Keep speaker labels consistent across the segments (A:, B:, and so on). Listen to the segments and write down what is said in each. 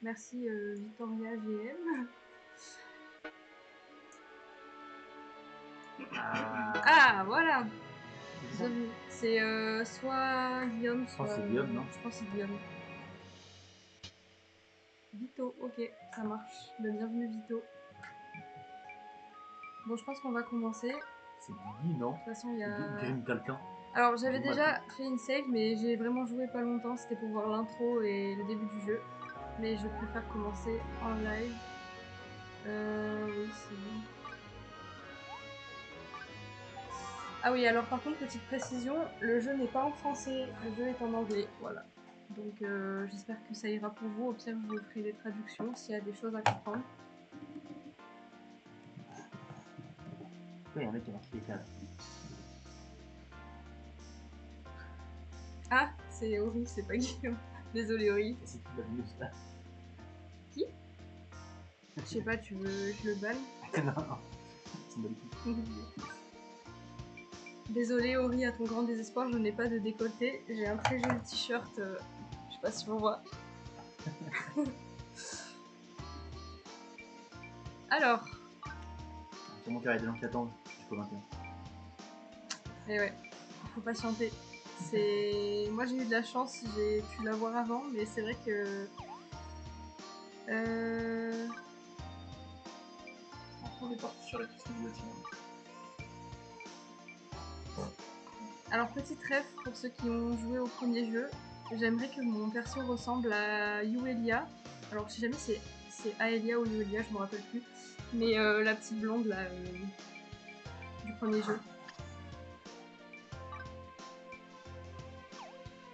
A: Merci Victoria GM. Ah, voilà. C'est soit Guillaume, soit...
B: c'est Guillaume, non?
A: Je pense que c'est Guillaume. Vito, ok, ça marche. Bienvenue Vito. Bon, je pense qu'on va commencer.
B: C'est Guigui, non?
A: De toute façon, il y a...
B: Grim quelqu'un.
A: Alors, j'avais déjà fait une save, mais j'ai vraiment joué pas longtemps. C'était pour voir l'intro et le début du jeu. Mais je préfère commencer en live. Oui, c'est bon. Ah oui, alors par contre, petite précision, le jeu n'est pas en français, le jeu est en anglais, voilà. Donc j'espère que ça ira pour vous, au pire je vous ferai des traductions s'il y a des choses à comprendre.
B: Pourquoi il y a un mec qui a marqué éclat là?
A: Ah, c'est Ori, c'est pas Guillaume. Désolé Ori.
B: C'est qui la news là?
A: Qui? Je sais pas, tu veux je le balle?
B: Non, non. C'est mal écouté.
A: Désolé Ori, à ton grand désespoir, je n'ai pas de décolleté. J'ai un très joli t-shirt, je sais pas si on voit. Alors.
B: Sûrement qu'il y a des gens qui attendent jusqu'au 21.
A: Eh ouais, faut patienter. Moi j'ai eu de la chance, j'ai pu l'avoir avant, mais c'est vrai que...
B: On est parti sur la customisation.
A: Alors petite rêve pour ceux qui ont joué au premier jeu, j'aimerais que mon perso ressemble à Yuelia. Alors si jamais c'est Aelia ou Yuelia, je me rappelle plus. Mais la petite blonde là, du premier jeu.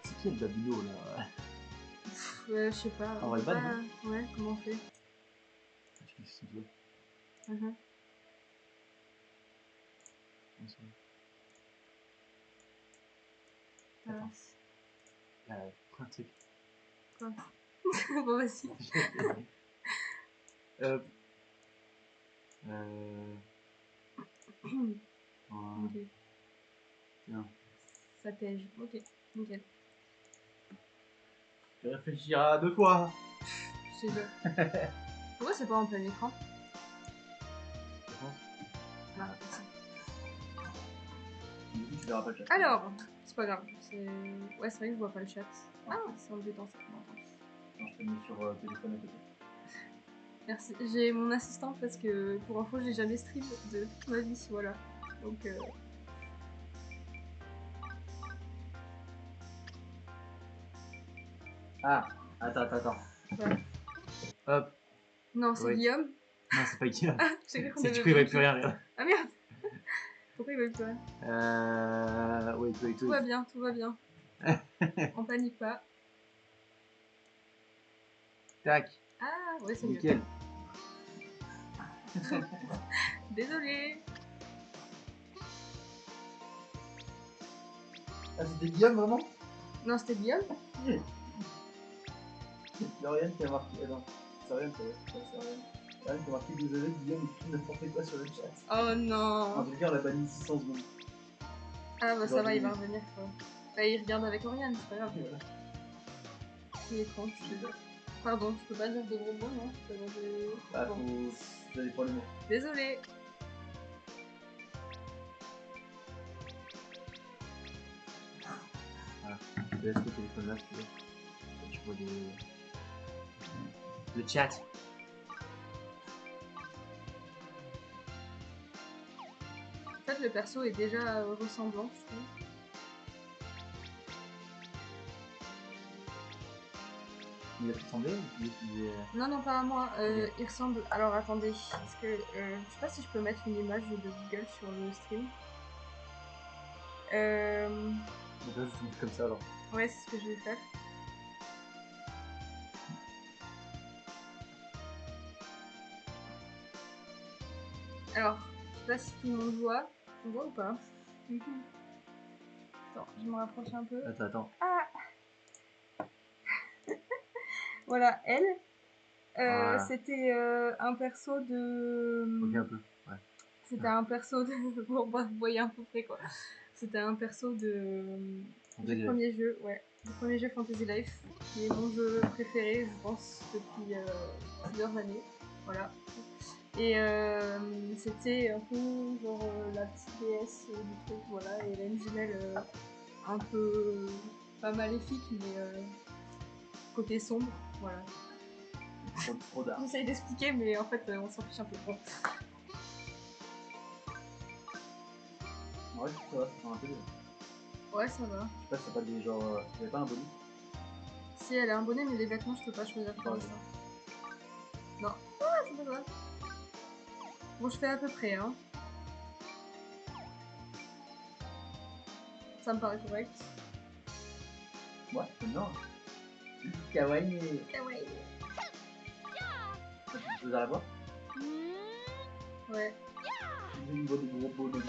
B: C'est qui le Babino là?
A: Je sais pas.
B: On va le ban,
A: ouais, comment on fait?
B: Je sais si tu veux. Attends. Quoi un truc?
A: Quoi? Bon vas-y. Ok.
B: Tiens.
A: Ça tège. Ok, nickel.
B: Tu réfléchiras 2 fois.
A: Je te jure. Pourquoi c'est pas en plein écran? Ah, merci.
B: Du coup, tu verras pas le chat.
A: Alors, c'est pas grave. Ouais, c'est vrai que je vois pas le chat. Ah, c'est embêtant ça.
B: Non, je t'ai mis sur téléphone à côté.
A: Merci. J'ai mon assistante parce que pour info, j'ai jamais stream de toute ma vie, voilà. Donc.
B: Ah, attends.
A: Ouais.
B: Hop.
A: Non, c'est Guillaume.
B: Non, c'est pas Guillaume.
A: Ah, j'ai cru qu'on
B: C'est
A: avait
B: du coup, il va plus rien, regarde.
A: Ah merde. Pourquoi il va plus rien?
B: Wait.
A: Tout va bien. On panique pas.
B: Tac.
A: Ah, ouais, c'est
B: nickel.
A: Mieux. Désolé.
B: Ah, c'était Guillaume vraiment?
A: Non, c'était Guillaume.
B: Lauriane qui a marqué. Non, c'est rien, c'est rien. Lauriane qui a marqué désolé, Guillaume écrit n'importe quoi sur le chat.
A: Oh non.
B: En tout cas, on l'a banni 600 secondes.
A: Ah bah ça va, il va revenir quoi. Bah il regarde avec Oriane, c'est pas grave.
B: Voilà.
A: Il est con, je te jure. Pardon, je peux pas dire de gros mots, non?
B: Bah,
A: bon.
B: Vous avez pas les mots.
A: Désolé.
B: Voilà. Je te laisse le téléphone là si tu veux. Tu vois le chat.
A: En fait, le perso est déjà ressemblant, je trouve.
B: Il a ressemblé ou
A: Non, pas à moi. Il ressemble. Alors attendez, parce que je sais pas si je peux mettre une image de Google sur le stream.
B: Là, je tombe comme ça alors.
A: Ouais, c'est ce que je vais faire. Alors, je sais pas si tout le monde voit. On voit ou pas? Attends, je me rapproche un peu.
B: Attends.
A: Ah. Voilà, elle.
B: Voilà.
A: C'était un perso de.
B: Ok, un peu. Ouais.
A: C'était un perso de. Bon, bah, vous voyez à peu près quoi. C'était un perso de. Du premier jeu, ouais. du premier jeu Fantasy Life, qui est mon jeu préféré, je pense, depuis plusieurs années. Voilà. Et c'était un peu genre la petite déesse du truc, voilà, et elle a une jumelle un peu pas maléfique, mais côté sombre, voilà.
B: Trop d'art.
A: J'essaye d'expliquer, mais en fait, on s'en fiche un peu. Bon.
B: Ouais, ça va, ça fait un peu.
A: Ouais, ça va.
B: Je sais pas si c'est pas des genre. Il y avait pas un bonus.
A: Si elle a un bonnet, mais les vêtements, je peux pas choisir pour
B: Ouais.
A: l'instant. Non. Ah, c'est pas grave. Bon, je fais à peu près, hein. Ça me paraît correct.
B: Ouais, c'est bien. Kawaii.
A: Kawaii.
B: Vous allez la voir?
A: Ouais.
B: Au niveau des gros bonus.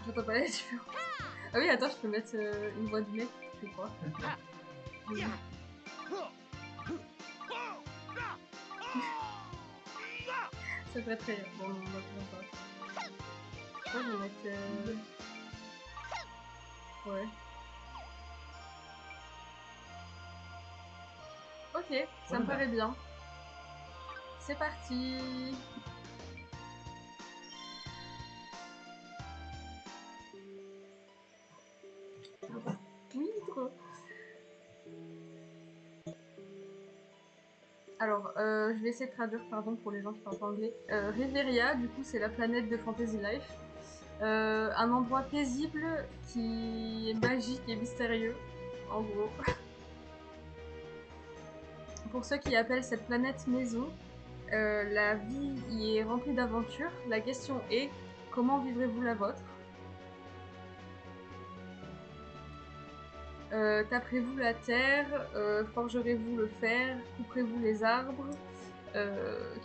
A: J'entends pas la différence. Ah oui, attends, je peux mettre une voix du mec, je crois. Oui. Ça peut être très... Bon, on va faire ça. Moi, je vais mettre... Ouais. Ok, ça me paraît bien. C'est parti. Oui, trop. Alors, je vais essayer de traduire, pardon, pour les gens qui parlent pas anglais. Reveria, du coup, c'est la planète de Fantasy Life. Un endroit paisible qui est magique et mystérieux, en gros. Pour ceux qui appellent cette planète maison, la vie y est remplie d'aventures. La question est, comment vivrez-vous la vôtre? Taperez-vous la terre? Forgerez-vous le fer? Couperez-vous les arbres?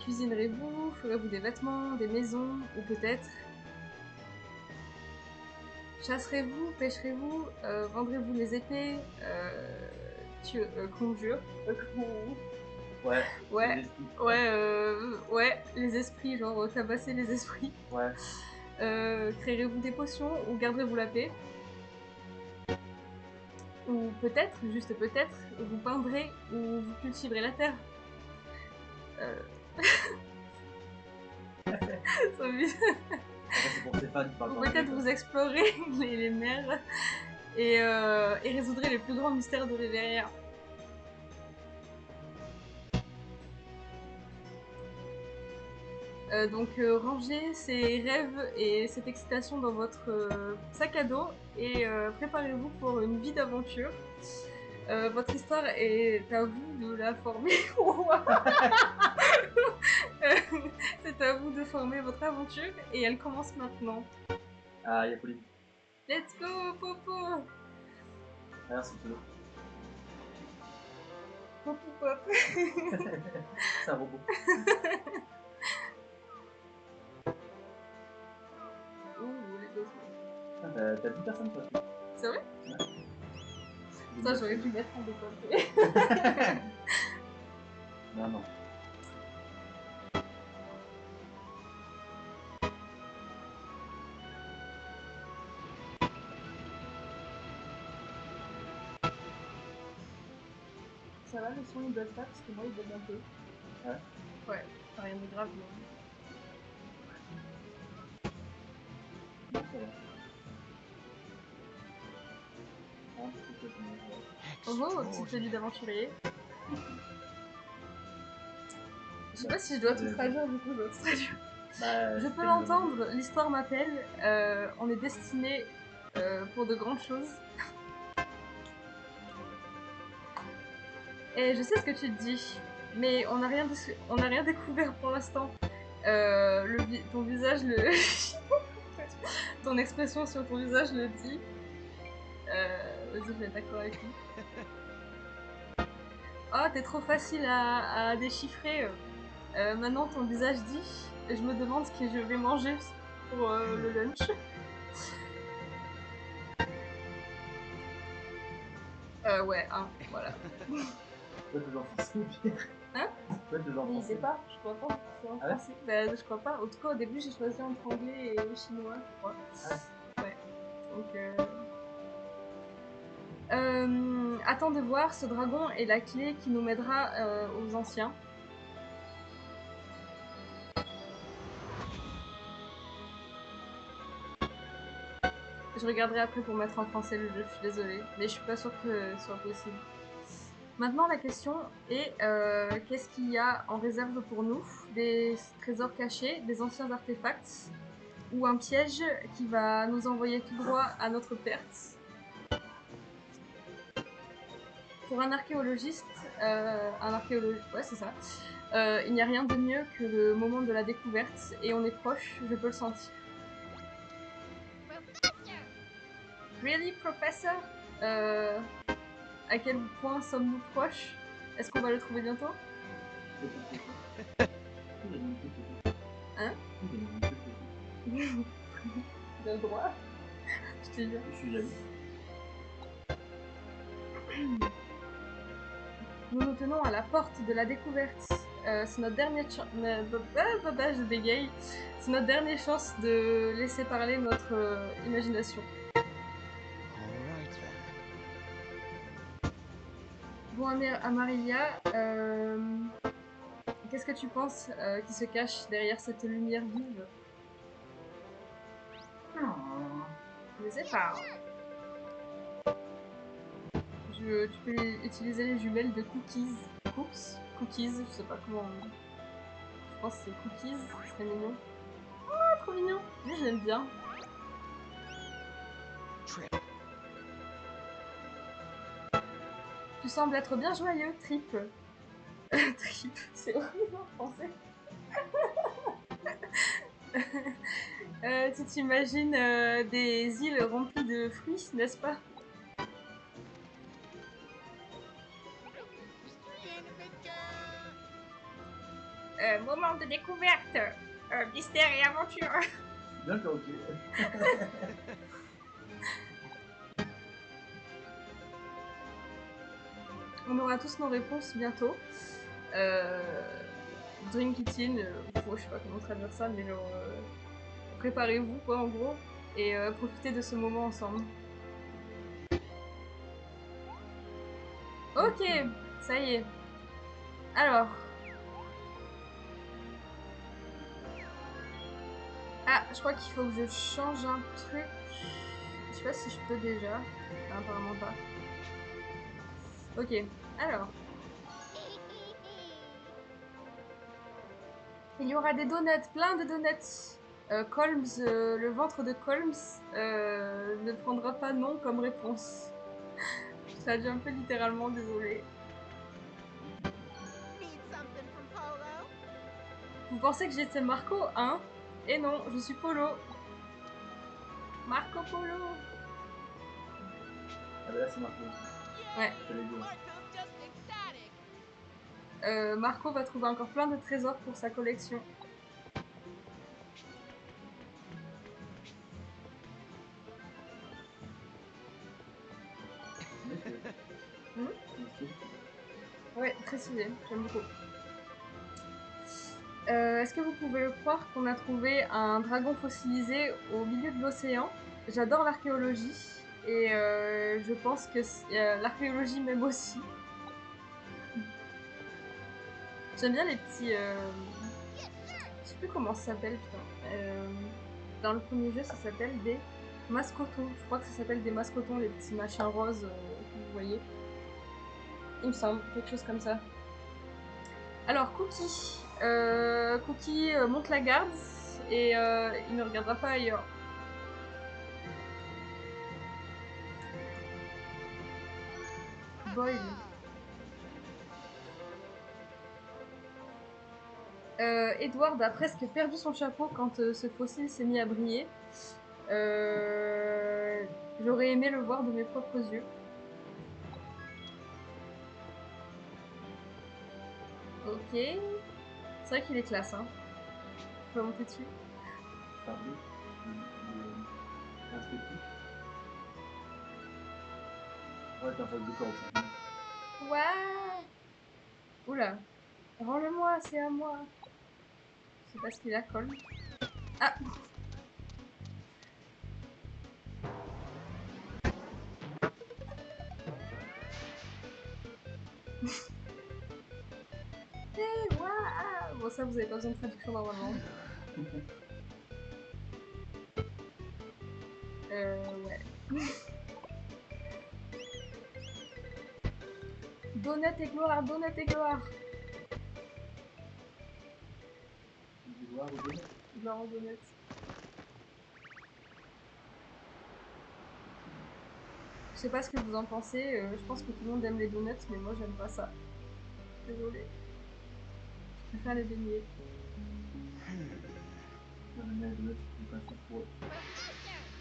A: Cuisinerez-vous? Ferez-vous des vêtements, des maisons? Ou peut-être chasserez-vous? Pêcherez-vous? Vendrez-vous les épées? Conjure?
B: Ouais.
A: Ouais.
B: Les esprits.
A: Ouais, les esprits, genre tabasser les esprits.
B: Ouais.
A: Créerez-vous des potions ou garderez-vous la paix? Ou peut-être, juste peut-être, vous peindrez ou vous cultiverez la terre. Ça me-
B: C'est pour ces fans qui parlent
A: Ou
B: pas anglais.
A: peut-être vous explorez les mers et résoudrez les plus grands mystères de Reveria. Donc rangez ces rêves et cette excitation dans votre sac à dos et préparez-vous pour une vie d'aventure. Votre histoire est à vous de la former. C'est à vous de former votre aventure et elle commence maintenant.
B: Ah, il y a Pauline.
A: Let's go, Popo!
B: Ah, c'est pseudo.
A: Popo Pop.
B: C'est un robot.
A: Ouh, les gosses.
B: T'as 10 personnes sur la suite.
A: C'est vrai?
B: Ouais.
A: Ça, j'aurais dû mettre en décolleté.
B: Non, non.
A: Ça va, le son il bug pas parce que moi il bug un peu.
B: Ouais.
A: Ouais, enfin, rien de grave, mais.
B: Non, ça va. Ah, c'est quelque chose.
A: Oh, petite tenue d'aventurier. Je sais pas si je dois tout traduire, du coup je dois tout traduire.
B: Bah,
A: Je peux l'entendre, l'histoire m'appelle, on est destiné pour de grandes choses. Et je sais ce que tu te dis, mais on n'a rien découvert pour l'instant. Ton visage le... ton expression sur ton visage le dit. Vas-y, je vais être d'accord avec lui. Oh, t'es trop facile à déchiffrer. Maintenant, ton visage dit. Et je me demande ce que je vais manger pour le lunch. Ouais, hein, voilà.
B: Toi, t'es gentil, c'est pire.
A: Hein?
B: Toi, t'es gentil.
A: Mais il sait pas, je crois pas que ce soit en
B: Ah ouais?
A: français. Bah, je crois pas. En tout cas, au début, j'ai choisi entre anglais et chinois, je crois.
B: Ah ouais.
A: Donc, attends de voir, ce dragon est la clé qui nous mènera aux anciens. Je regarderai après pour mettre en français le jeu, je suis désolée, mais je suis pas sûre que ce soit possible. Maintenant, la question est qu'est-ce qu'il y a en réserve pour nous? Des trésors cachés, des anciens artefacts, ou un piège qui va nous envoyer tout droit à notre perte? Pour un archéologiste, ouais, c'est ça. Il n'y a rien de mieux que le moment de la découverte, et on est proche, je peux le sentir. Really, professor? À quel point sommes-nous proches? Est-ce qu'on va le trouver bientôt? Hein? De droit? Je te jure.
B: Je suis jaloux.
A: Nous nous tenons à la porte de la découverte. C'est notre dernière chance. Je bégaye. C'est notre dernière chance de laisser parler notre imagination.
C: Alright then.
A: Bon, Amaria, qu'est-ce que tu penses qui se cache derrière cette lumière vive? Je ne sais pas. Tu peux utiliser les jumelles de Cookies. Cookies, je sais pas comment. Je pense que c'est Cookies, ce serait mignon. Ah, trop mignon! Lui, je l'aime bien.
C: Trip.
A: Tu sembles être bien joyeux, Trip. Trip, c'est horrible en français. Tu t'imagines des îles remplies de fruits, n'est-ce pas? Moment de découverte, mystère et aventure.
B: D'accord, ok.
A: On aura tous nos réponses bientôt. Drink it in, je sais pas comment traduire ça, mais genre préparez-vous quoi en gros et profitez de ce moment ensemble. Ok, ça y est. Alors. Ah, je crois qu'il faut que je change un truc. Je sais pas si je peux déjà. Non, apparemment pas. Ok, alors. Il y aura des donuts, plein de donuts. Colms, le ventre de Colms ne prendra pas non comme réponse. Je traduis un peu littéralement, désolé. Vous pensez que j'étais Marco, hein? Et non, je suis Polo. Marco Polo.
B: Ah bah là c'est Marco.
A: Ouais.
B: J'allais dire.
A: Marco va trouver encore plein de trésors pour sa collection. Hmm? Ouais, très stylé, j'aime beaucoup. Est-ce que vous pouvez le croire qu'on a trouvé un dragon fossilisé au milieu de l'océan? J'adore l'archéologie et je pense que l'archéologie m'aime aussi. J'aime bien les petits... Je sais plus comment ça s'appelle, putain. Dans le premier jeu, ça s'appelle des mascotons. Je crois que ça s'appelle des mascotons, les petits machins roses que vous voyez. Il me semble, quelque chose comme ça. Alors, Cookie. Cookie monte la garde et il ne regardera pas ailleurs. Boyle. Edward a presque perdu son chapeau quand ce fossile s'est mis à briller. J'aurais aimé le voir de mes propres yeux. Ok. C'est vrai qu'il est classe, hein. Je peux monter dessus.
B: Fardé. Inspectif. Ouais, t'es en face de corde, ça.
A: Ouais. Oula. Rends-le-moi, c'est à moi. Je sais pas ce qu'il a, Colm. Ah. Eh, waouh. Bon, ça, vous avez pas besoin de traduction normalement. Ouais. Donut et gloire, donut et gloire.
B: Gloire au donut.
A: Gloire aux donuts. Je sais pas ce que vous en pensez, je pense que tout le monde aime les donuts, mais moi j'aime pas ça. Désolée. Je préfère les beignets.
B: Moi, j'aime bien les donuts, je suis pas sûr pour eux.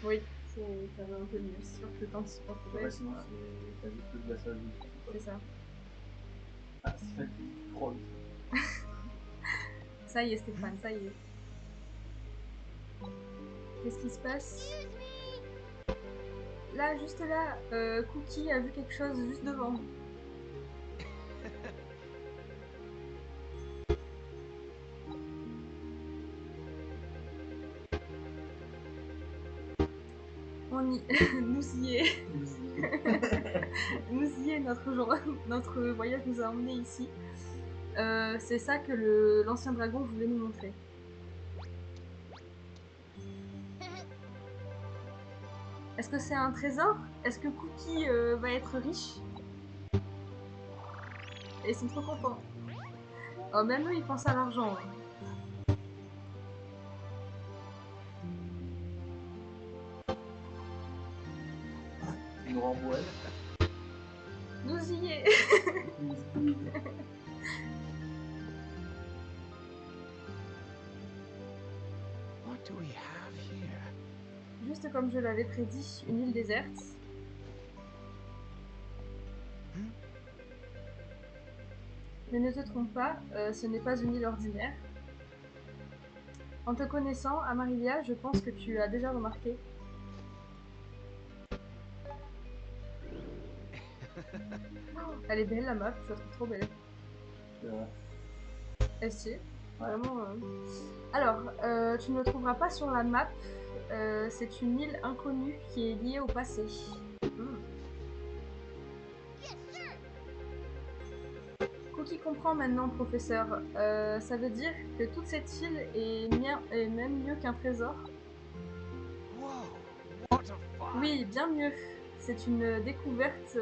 A: Oui, c'est quand même un peu mieux. C'est sûr que quand tu supportes pas,
B: Ouais, sinon, t'as juste le glaçage dessus.
A: c'est ça.
B: Ah, c'est trop.
A: Ça y est, Stéphane, ça y est. Qu'est-ce qui se passe? Là, juste là, Cookie a vu quelque chose juste devant. On y... nous y est. Nous y est, notre voyage nous a emmenés ici. C'est ça que l'ancien dragon voulait nous montrer. Est-ce que c'est un trésor? Est-ce que Cookie va être riche? Et ils sont trop contents. Oh, même eux, ils pensent à l'argent.
B: Une rambouelle.
A: Nous y est.
C: What do we have here?
A: Juste comme je l'avais prédit, une île déserte. Mais ne te trompe pas, ce n'est pas une île ordinaire. En te connaissant, Amarilia, je pense que tu as déjà remarqué. Oh, elle est belle la map, je la trouve trop belle.
B: C'est vrai.
A: Est-ce que vraiment Alors, tu ne le trouveras pas sur la map. C'est une île inconnue qui est liée au passé. Cookie comprend maintenant, professeur. Ça veut dire que toute cette île est même mieux qu'un trésor.
C: Whoa, what a find!
A: Oui, bien mieux. C'est une découverte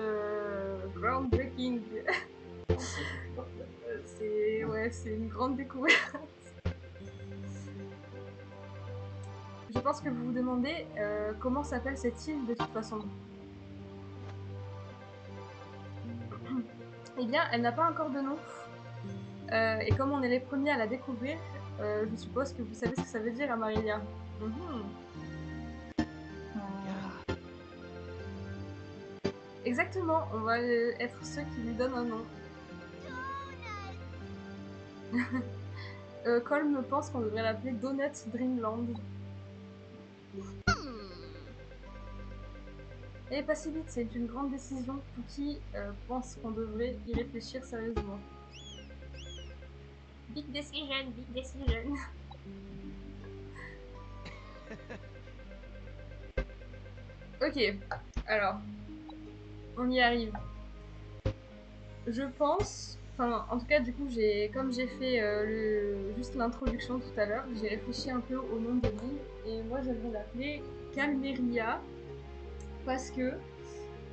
A: groundbreaking.
B: En fait, je suis parti là.
A: C'est une grande découverte. Je pense que vous vous demandez comment s'appelle cette île de toute façon. Eh bien, elle n'a pas encore de nom. Et comme on est les premiers à la découvrir, je suppose que vous savez ce que ça veut dire, Amarilia.
C: Yeah.
A: Exactement, on va être ceux qui lui donnent un nom. Colm pense qu'on devrait l'appeler Donut Dreamland. Et pas si vite, c'est une grande décision. Cookie pense qu'on devrait y réfléchir sérieusement. Big decision, big decision. Ok, alors, on y arrive. Je pense, enfin, en tout cas, du coup, comme j'ai fait juste l'introduction tout à l'heure, j'ai réfléchi un peu au nom de l'île et moi j'aimerais l'appeler Calmeria parce que,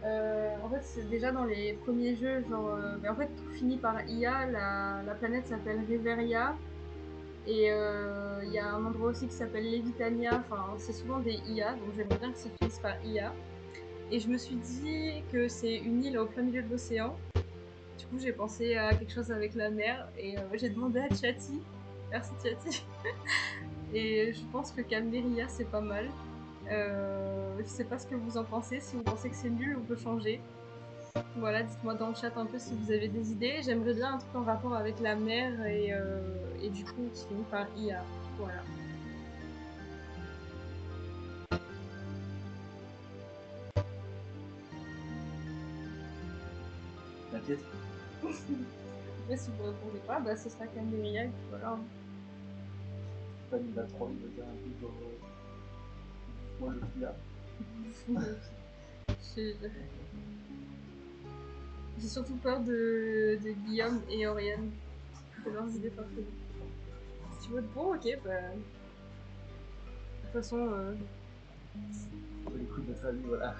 A: en fait, c'est déjà dans les premiers jeux, genre, mais en fait, tout finit par IA. La planète s'appelle Reveria et il y a un endroit aussi qui s'appelle Levitania. Enfin, c'est souvent des IA, donc j'aimerais bien que ça finisse par IA. Et je me suis dit que c'est une île au plein milieu de l'océan. Du coup, j'ai pensé à quelque chose avec la mer et j'ai demandé à Tchati. Merci Tchati. Et je pense que Calmeria, c'est pas mal. Je sais pas ce que vous en pensez. Si vous pensez que c'est nul, on peut changer. Voilà, dites-moi dans le chat un peu si vous avez des idées. J'aimerais bien un truc en rapport avec la mer et du coup qui finit par IA. Voilà.
B: T'inquiète.
A: Après, si vous répondez pas, bah ce sera Calmeria et puis voilà.
B: Pas une base 3, il va dire un peu genre. Moi le pire.
A: Je- J'ai surtout peur de Guillaume et Oriane, de leurs idées farfelues. Si tu votes pour, ok, bah... De toute façon,
B: On écoute notre avis, voilà.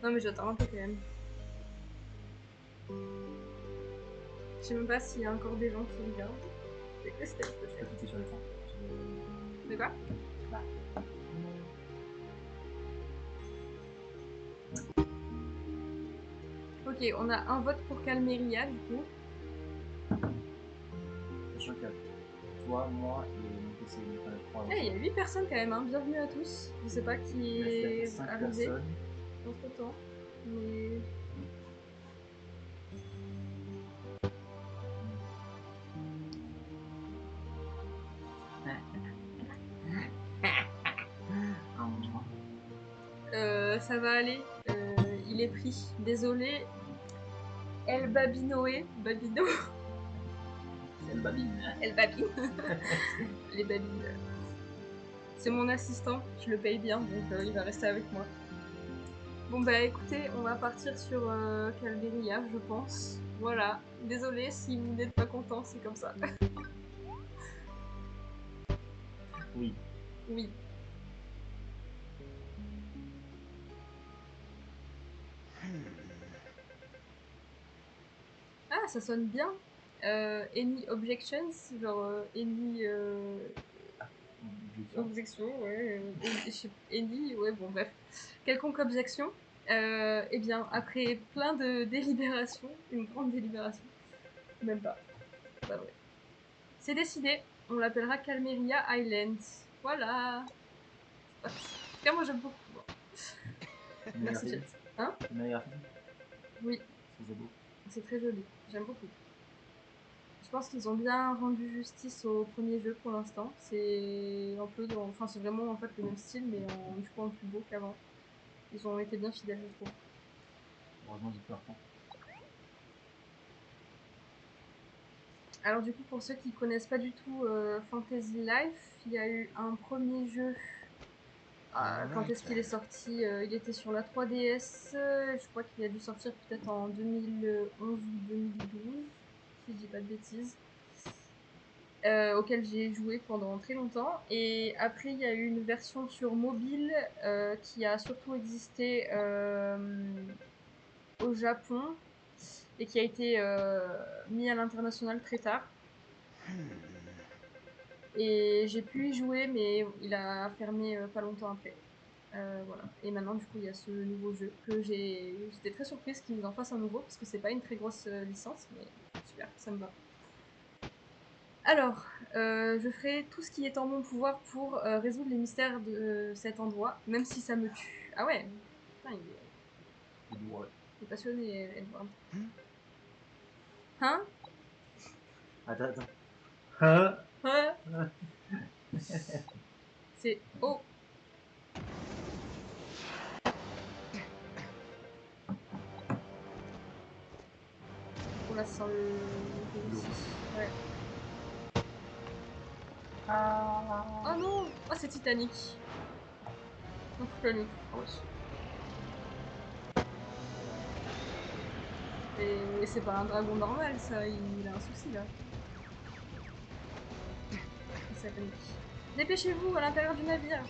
A: non mais j'attends un peu quand même. Je sais même pas s'il y a encore des gens qui regardent. C'est que c'était
B: Je peux cliquer sur l'écran.
A: De quoi?
B: Là.
A: Ok, on a un vote pour Calmeria du coup.
B: Sachant qu'il y a toi, moi et mon PC. Donc on a 3
A: Eh, il y a 8 personnes quand même, hein. Bienvenue à tous. Je sais pas qui
B: Il y a
A: est
B: 5
A: arrivé
B: personnes.
A: entre temps, mais... Ça va aller. Il est pris. Désolé. El Babinoé. Babino.
B: C'est le babine.
A: El Babine. Les babines. C'est mon assistant. Je le paye bien, donc il va rester avec moi. Bon bah écoutez, on va partir sur Calderia, je pense. Voilà. Désolé si vous n'êtes pas content, c'est comme ça.
B: Oui.
A: Oui. Ah, ça sonne bien. Any objections, genre any objection, ouais. Any, ouais, bon, bref. Quelconque objection. Eh bien, après plein de délibérations, une grande délibération, même pas, pas vrai. C'est décidé, on l'appellera Calmeria Island. Voilà. En tout cas, moi j'aime beaucoup. Bon. Merci, Jet. Hein?
B: C'est meilleur film.
A: Oui,
B: C'est beau.
A: c'est très joli. J'aime beaucoup. Je pense qu'ils ont bien rendu justice au premier jeu pour l'instant. C'est un peu dans... Enfin, c'est vraiment en fait le même style, mais du coup en plus beau qu'avant. Ils ont été bien fidèles, je trouve.
B: Heureusement, j'ai peur.
A: Alors du coup, pour ceux qui connaissent pas du tout Fantasy Life, il y a eu un premier jeu. Quand est-ce qu'il est sorti? Il était sur la 3DS. Je crois qu'il a dû sortir peut-être en 2011 ou 2012, si je dis pas de bêtises. Auquel j'ai joué pendant très longtemps. Et après, il y a eu une version sur mobile qui a surtout existé au Japon et qui a été mis à l'international très tard. Et j'ai pu y jouer, mais il a fermé pas longtemps après. Voilà. Et maintenant, du coup, il y a ce nouveau jeu que j'étais très surprise qu'ils en fassent un nouveau parce que c'est pas une très grosse licence, mais super, ça me va. Alors, je ferai tout ce qui est en mon pouvoir pour résoudre les mystères de cet endroit, même si ça me tue. Ah ouais, putain, il est passionné, Edward. Hein?
B: Attends. Hein?
A: Hein? C'est... Oh! Oh là, ça sent le... Ouais. Oh non! Oh, c'est Titanic. Donc, Titanic. Oh, et c'est pas un dragon normal, ça. Il a un souci, là. Ça panique. Dépêchez-vous à l'intérieur du navire.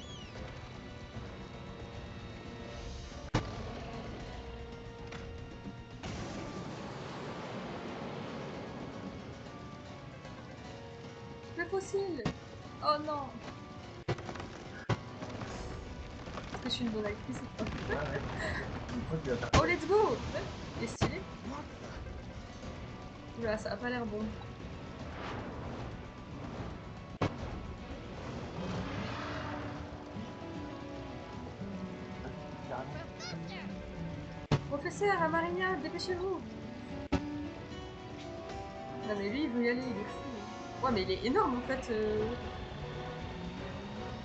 A: Le fossile! Oh non! Est-ce que je suis une bonne actrice ou pas? Oh, let's go! Il est stylé. Oula, ça a pas l'air bon. Professeur, à Marinia, dépêchez-vous! Non mais lui, il veut y aller, il est fou. Ouais, mais il est énorme en fait.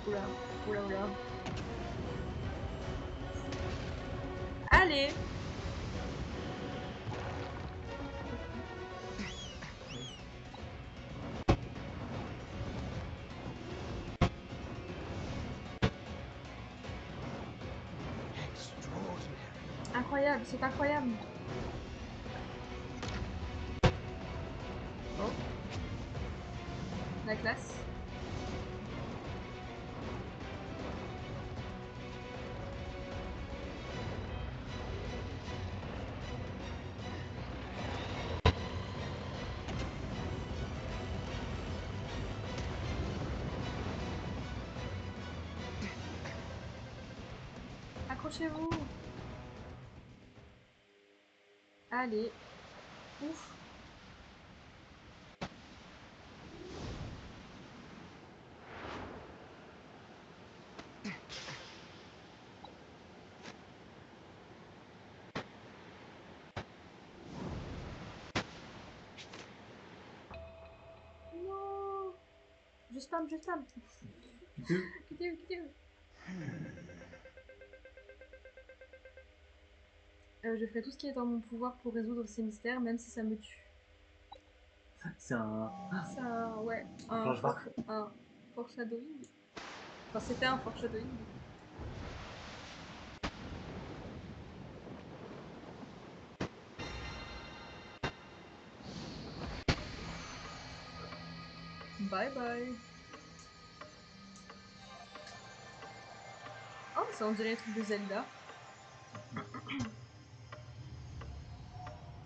A: Oula, oula, oula. Allez! Incroyable, c'est incroyable. La classe. Accrochez-vous. Allez. Ouf. Non. Je spam. Quittez-vous. Je ferai tout ce qui est en mon pouvoir pour résoudre ces mystères, même si ça me tue.
B: C'est un.
A: C'est un... Ouais.
B: Flashback.
A: Un foreshadowing. Enfin, c'était un foreshadowing. Bye bye. Oh, ça on dirait les trucs de Zelda.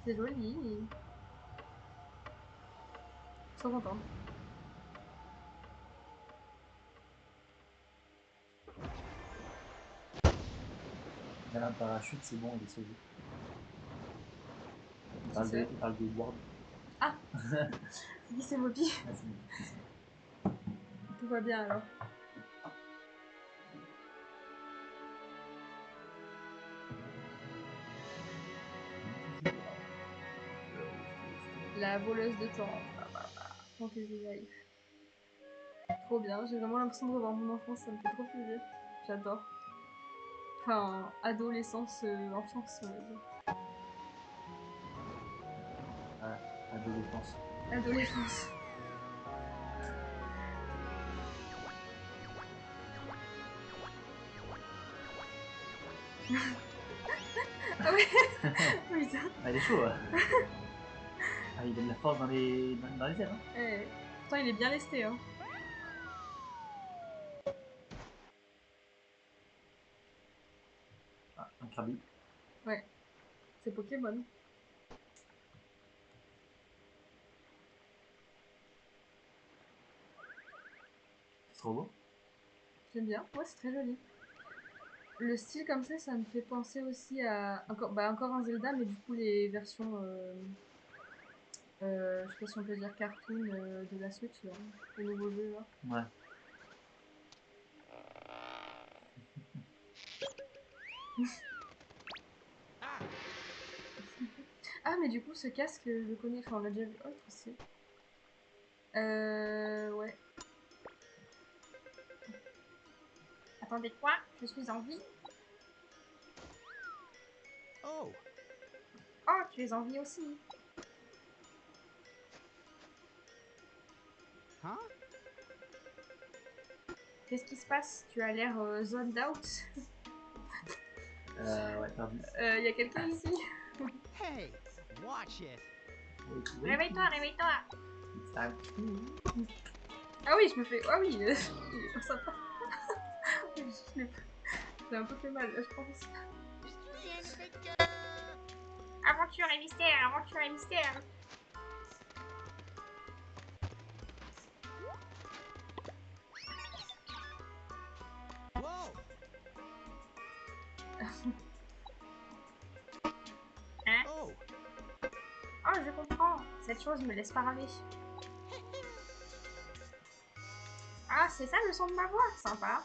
A: C'est joli. Trop contente.
B: Il a un parachute, c'est bon, il est sauvé. Il parle,
A: C'est ça.
B: il parle de Ward.
A: Ah. C'est qui c'est Moby?
B: Ah, c'est bon.
A: Tout va bien alors. La voleuse de temps. Fantasy Life. Trop bien, j'ai vraiment l'impression de revoir mon enfance, ça me fait trop plaisir. J'adore. Enfin, adolescence, enfance, on va dire.
B: Ah, adolescence.
A: Adolescence. Ah ouais. Oui, ça.
B: Ah, il est chaud. Ah, il a de la force dans les ailes. Hein.
A: Ouais. Pourtant, il est bien lesté, hein.
B: Ah, un Krabi.
A: Ouais. C'est Pokémon.
B: C'est trop beau.
A: J'aime bien. Ouais, c'est très joli. Le style comme ça me fait penser aussi à encore un Zelda, mais du coup les versions, je sais pas si on peut dire cartoon de la Switch, là, les nouveaux jeux là.
B: Ouais.
A: Ah mais du coup ce casque je le connais, enfin on l'a déjà vu. Oh trop stylé. Ouais. Attendez quoi? Je suis en vie?
C: Oh,
A: Oh tu es en vie aussi.
C: huh?
A: Qu'est-ce qui se passe? Tu as l'air zoned out.
B: Ouais, perdu.
A: Y a quelqu'un ici?
C: Hey, watch it.
A: Réveille-toi, réveille-toi.
B: It's time to...
A: Ah oui, je me fais. Ah oui, il est pas sympa. J'ai un peu fait mal, là, je pense. Aventure et mystère, aventure et mystère.
C: Whoa.
A: Hein?
C: Oh,
A: Oh, je comprends. Cette chose me laisse parler. Ah, c'est ça le son de ma voix? Sympa.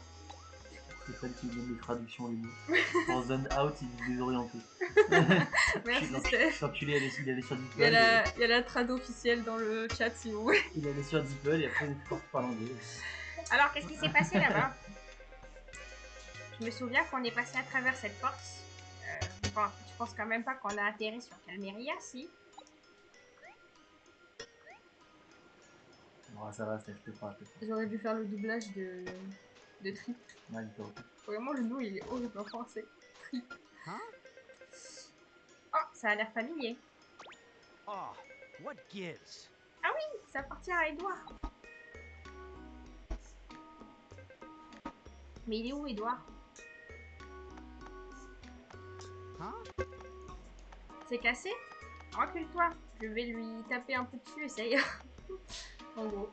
B: C'est pas qui donne les traductions les mots. Pour Zone Out, il est désorienté.
A: Merci, Steph.
B: L'enculé, il allait sur Deeple.
A: Il y a la trad officielle dans le chat si vous voulez.
B: Il allait sur Deeple et après il est fort par l'anglais.
A: Alors, qu'est-ce qui s'est passé là-bas? Je me souviens qu'on est passé à travers cette porte. Bon, tu penses quand même pas qu'on a atterri sur Calmeria, si?
B: Bon, ça va, je te crois.
A: J'aurais dû faire le doublage de Trip.
B: Ouais, il te reprend.
A: Vraiment, le nom il est horrible en français. Trip.
C: huh?
A: Oh, ça a l'air familier.
C: Oh, what gives?
A: Ça appartient à Edouard. Mais il est où, Edouard?
C: Huh?
A: C'est cassé? Recule-toi. Je vais lui taper un peu dessus et ça ira. En gros.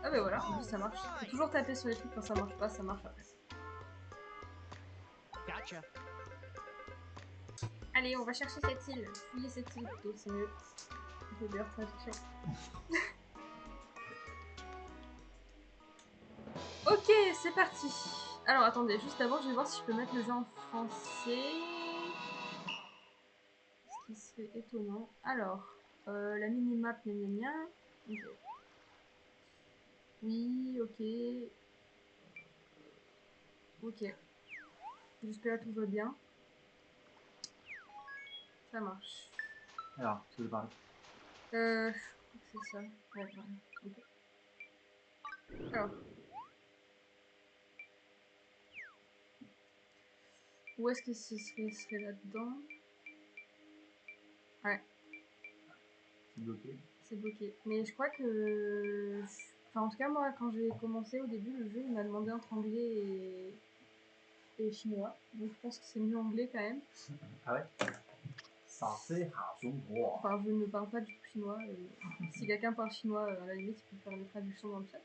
A: Ah bah voilà, en plus ça marche. Faut toujours taper sur les trucs quand ça marche pas, ça marche après.
C: Gotcha.
A: Allez, on va chercher cette île. Fouiller cette île plutôt, c'est mieux. C'est meilleure traduction. Ok, c'est parti. Alors attendez, juste avant, je vais voir si je peux mettre le jeu en français. Ce qui serait étonnant. Alors, la minimap, gna gna gna. Ok. Oui, ok. Ok. Jusque-là, tout va bien. Ça marche.
B: Alors, tu veux parler?
A: Je crois que c'est ça. Ouais, ouais. Ok. Alors. Où est-ce que ce serait là-dedans? Ouais.
B: C'est bloqué.
A: C'est bloqué. Mais je crois que... Enfin, en tout cas, moi, quand j'ai commencé au début, le jeu, il m'a demandé entre anglais et chinois. Donc je pense que c'est mieux anglais quand même.
B: Ah ouais?
A: Enfin, je ne parle pas du tout chinois. Si quelqu'un parle chinois, à la limite, il peut faire des traductions dans le chat.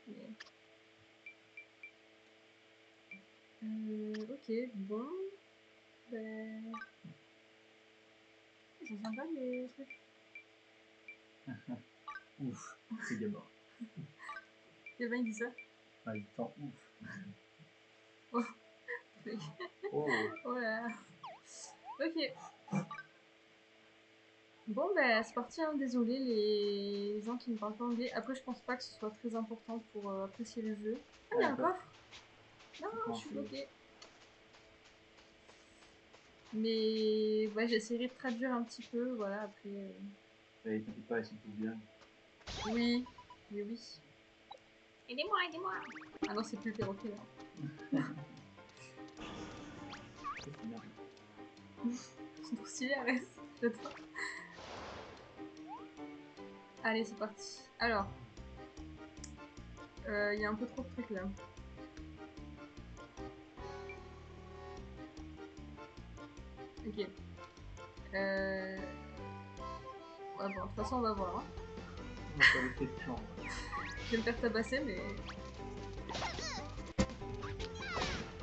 A: Mais... ok, bon. Ben... Ils sont sympas les trucs.
B: Ouf, c'est gamin.
A: Kevin, il dit ça.
B: Ah, il tend ouf.
A: Oh.
B: Oh.
A: Oh là là. Ok. Bon, ben, c'est parti, hein. Désolé les gens qui ne parlent pas anglais. Après, je pense pas que ce soit très important pour apprécier le jeu. Ah, il y a un coffre. Non, je suis bloquée. Mais ouais, j'essaierai de traduire un petit peu, voilà, après...
B: Et t'inquiète pas, ils sont tous bien.
A: Oui, mais oui. Aidez-moi, aidez-moi. Ah non, c'est plus le perroquet, là.
B: C'est bien.
A: C'est trop stylé, arrête. J'adore. Allez, c'est parti. Alors, il y a un peu trop de trucs, là. Ok. Ouais, bon, de toute façon, on va voir. Hein.
B: On va faire des questions.
A: Je vais me faire tabasser, mais...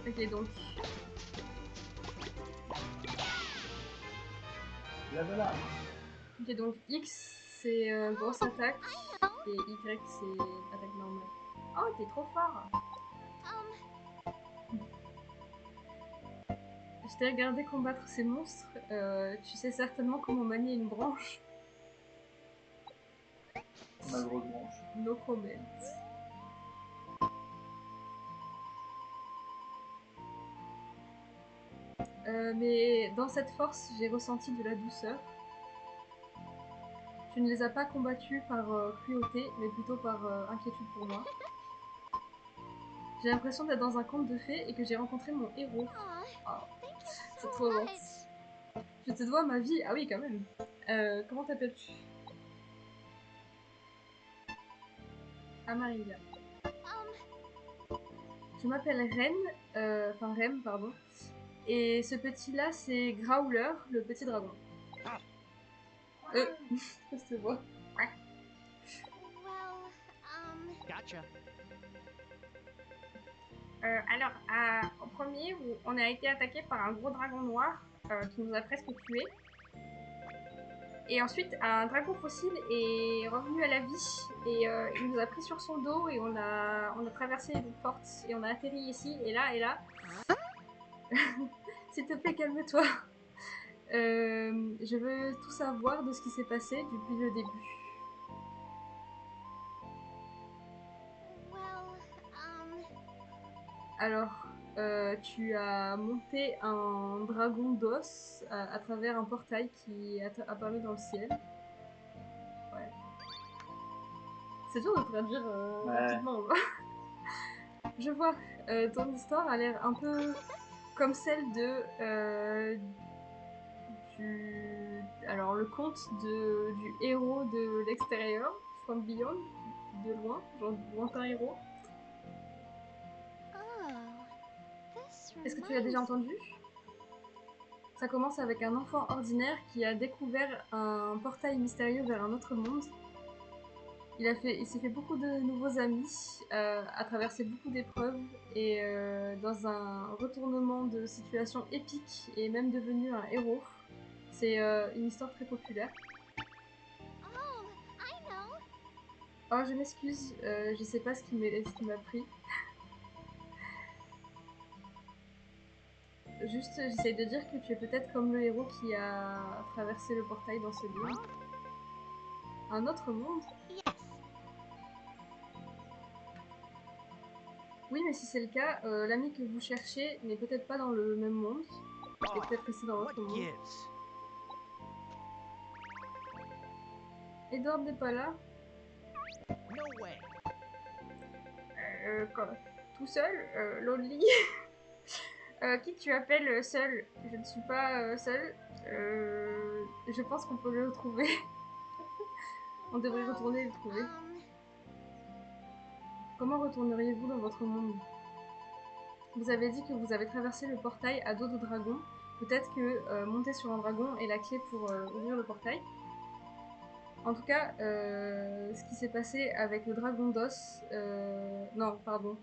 A: Ok, donc...
B: Là, voilà.
A: Ok, donc X, c'est grosse attaque, et Y, c'est attaque normale. Oh, t'es trop fort. Je t'ai regardé combattre ces monstres. Tu sais certainement comment manier une branche.
B: Ma grosse branche.
A: No comment. Mais dans cette force, j'ai ressenti de la douceur. Tu ne les as pas combattus par cruauté, mais plutôt par inquiétude pour moi. J'ai l'impression d'être dans un conte de fées et que j'ai rencontré mon héros. Oh, c'est trop gentil. Je te dois ma vie. Ah oui, quand même. Comment t'appelles-tu? Amaria. Je m'appelle Ren, enfin Rem, pardon. Et ce petit-là, c'est Growler, le petit dragon. C'est moi.
C: Gotcha.
A: Alors, au premier, on a été attaqué par un gros dragon noir qui nous a presque tués. Et ensuite, un dragon fossile est revenu à la vie et il nous a pris sur son dos et on a traversé les portes et on a atterri ici et là. S'il te plaît, calme-toi. Je veux tout savoir de ce qui s'est passé depuis le début. Alors, tu as monté un dragon d'os à travers un portail qui est apparu dans le ciel. Ouais. C'est dur de traduire rapidement. Je vois, ton histoire a l'air un peu comme celle alors le conte du héros de l'extérieur, From Beyond, de loin, genre lointain héros. Est-ce que tu l'as déjà entendu? Ça commence avec un enfant ordinaire qui a découvert un portail mystérieux vers un autre monde. Il s'est fait beaucoup de nouveaux amis, a traversé beaucoup d'épreuves et dans un retournement de situation épique est même devenu un héros. C'est une histoire très populaire. Oh, je m'excuse, je sais pas ce qui m'a pris. Juste, j'essaie de dire que tu es peut-être comme le héros qui a traversé le portail dans ce livre. Un autre monde? Oui, mais si c'est le cas, l'ami que vous cherchez n'est peut-être pas dans le même monde. Il est peut-être resté dans
C: What
A: l'autre monde.
C: gives?
A: Edward n'est pas là.
C: No way.
A: Tout seul, lonely. Qui tu appelles seul? Je ne suis pas seule. Je pense qu'on peut le retrouver. On devrait retourner le trouver. Comment retourneriez-vous dans votre monde? Vous avez dit que vous avez traversé le portail à dos de dragon. Peut-être que monter sur un dragon est la clé pour ouvrir le portail. En tout cas, ce qui s'est passé avec le dragon d'os... non, pardon.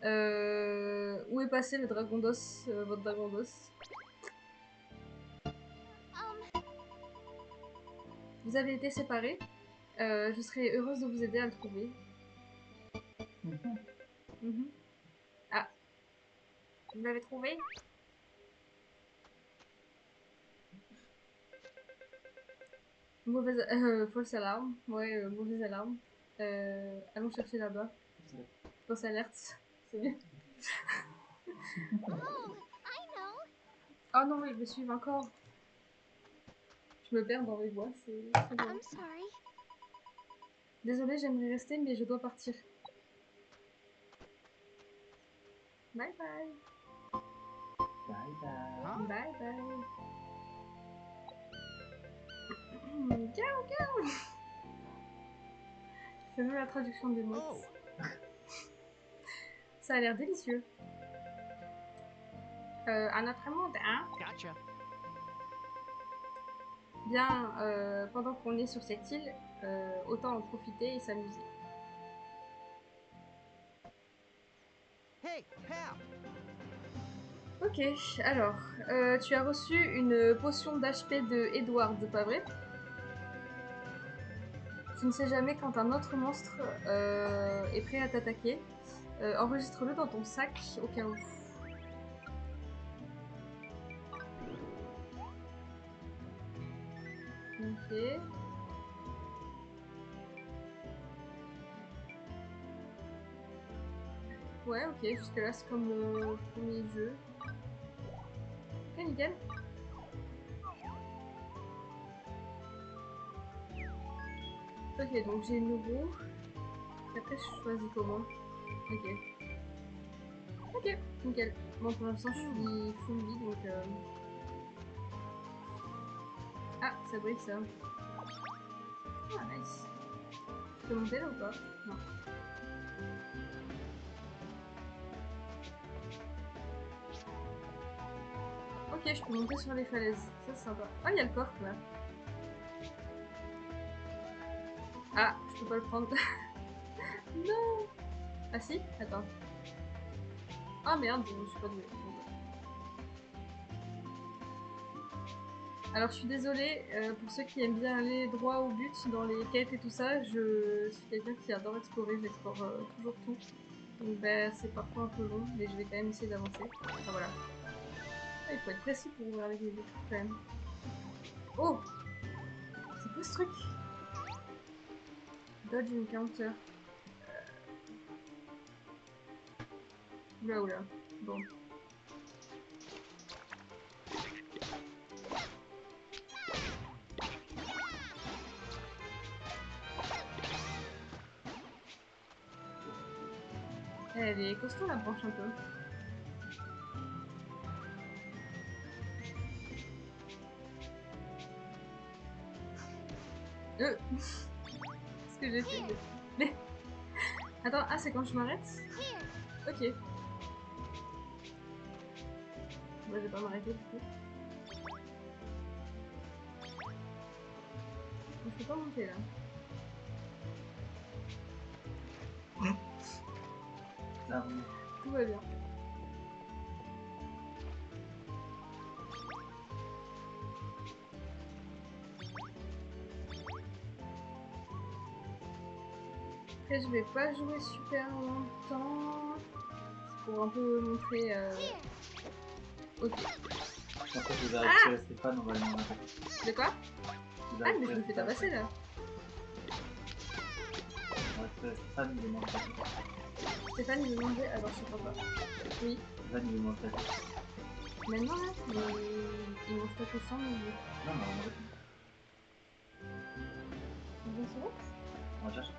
A: Où est passé le dragon d'os, votre dragon d'os? Vous avez été séparés. Je serais heureuse de vous aider à le trouver. Ah, vous l'avez trouvé? Mauvaise... fausse alarme. Ouais, mauvaise alarme. Allons chercher là-bas. Fausse alerte. C'est mieux. Oh non, ils me suivent encore. Je me perds dans les voies, c'est très bien. Désolée, j'aimerais rester, mais je dois partir. Bye bye.
B: Bye bye.
C: Huh?
A: Bye bye. Ciao, ciao. C'est même la traduction des mots.
C: Oh,
A: Ça a l'air délicieux. Un autre monde, hein?
C: gotcha.
A: Bien, pendant qu'on est sur cette île, autant en profiter et s'amuser.
C: Hey, pal.
A: Ok, alors, tu as reçu une potion d'HP de Edward, pas vrai? Tu ne sais jamais quand un autre monstre est prêt à t'attaquer. Enregistre-le dans ton sac au cas où. Ok. Ouais, ok, jusque là c'est comme le premier jeu. Ok, nickel. Ok, donc j'ai une roue. Et après je choisis comment. Ok. Ok, nickel. Bon, pour l'instant je suis full vie donc. Ah, ça brille ça. Ah, nice. Je peux monter là ou pas? Non. Ok, je peux monter sur les falaises. Ça c'est sympa. Ah, il y a le coffre là. Ah, je peux pas le prendre. Non. Ah si? Attends. Ah merde, je suis pas douée. Bon, bah. Alors je suis désolée, pour ceux qui aiment bien aller droit au but dans les quêtes et tout ça, je suis quelqu'un qui adore explorer, j'explore toujours tout. Donc bah, c'est parfois un peu long, mais je vais quand même essayer d'avancer. Ah voilà. Ah, il faut être précis pour ouvrir les trucs quand même. Oh! C'est quoi ce truc? Dodge encounter. Oula oula. Bon. Elle est costaud la branche un peu. Qu'est-ce que j'ai fait? Mais... Attends, ah c'est quand je m'arrête? Ok. Bah, je vais pas m'arrêter du coup. Je peux pas monter là.
B: Ah, oui.
A: Tout va bien. Après, je vais pas jouer super longtemps. C'est pour un peu montrer. Ok.
B: Après, je vais récupérer Stéphane, on va aller en attaquer.
A: De quoi?
B: Je vais
A: Ah, mais je
B: récupérer
A: me fais tabasser là.
B: On va récupérer Stéphane, il veut manger.
A: Stéphane, il veut manger. Alors, je comprends pas. Oui.
B: Stéphane, il veut manger.
A: Maintenant là, mais il mange pas que sans manger.
B: Non, mais on va
A: Bon, c'est bon?
B: on va chercher.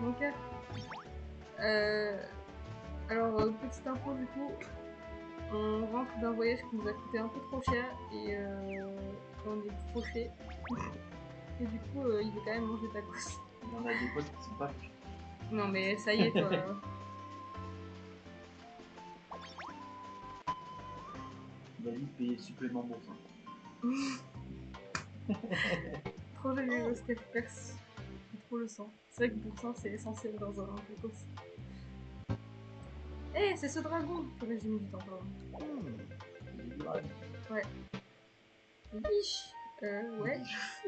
A: Donc, alors, petite info du coup, on rentre d'un voyage qui nous a coûté un peu trop cher et on est fauché. Et du coup, il veut quand même manger tacos.
B: On a des potes qui sont pas foutus.
A: Non mais ça y est toi.
B: Il a dit de payer le supplément bourse.
A: Trop généreux ce qu'elle perce. Trop le sang. C'est vrai que boursin c'est essentiel dans un tacos. Eh, c'est ce dragon! Purée, j'ai mis du temps, pardon. Ouais. Lich. Ouais.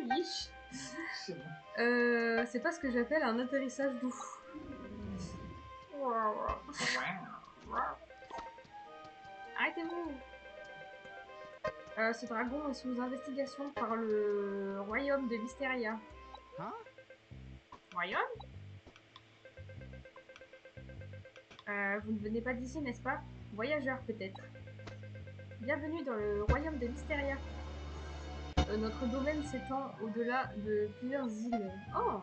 A: Lich.
B: C'est bon.
A: C'est pas ce que j'appelle un atterrissage doux. Arrêtez-vous! Ce dragon est sous investigation par le royaume de Mysteria.
C: Huh?
A: Royaume? Vous ne venez pas d'ici, n'est-ce pas? Voyageur, peut-être. Bienvenue dans le royaume de Mysteria. Notre domaine s'étend au-delà de plusieurs îles. Oh!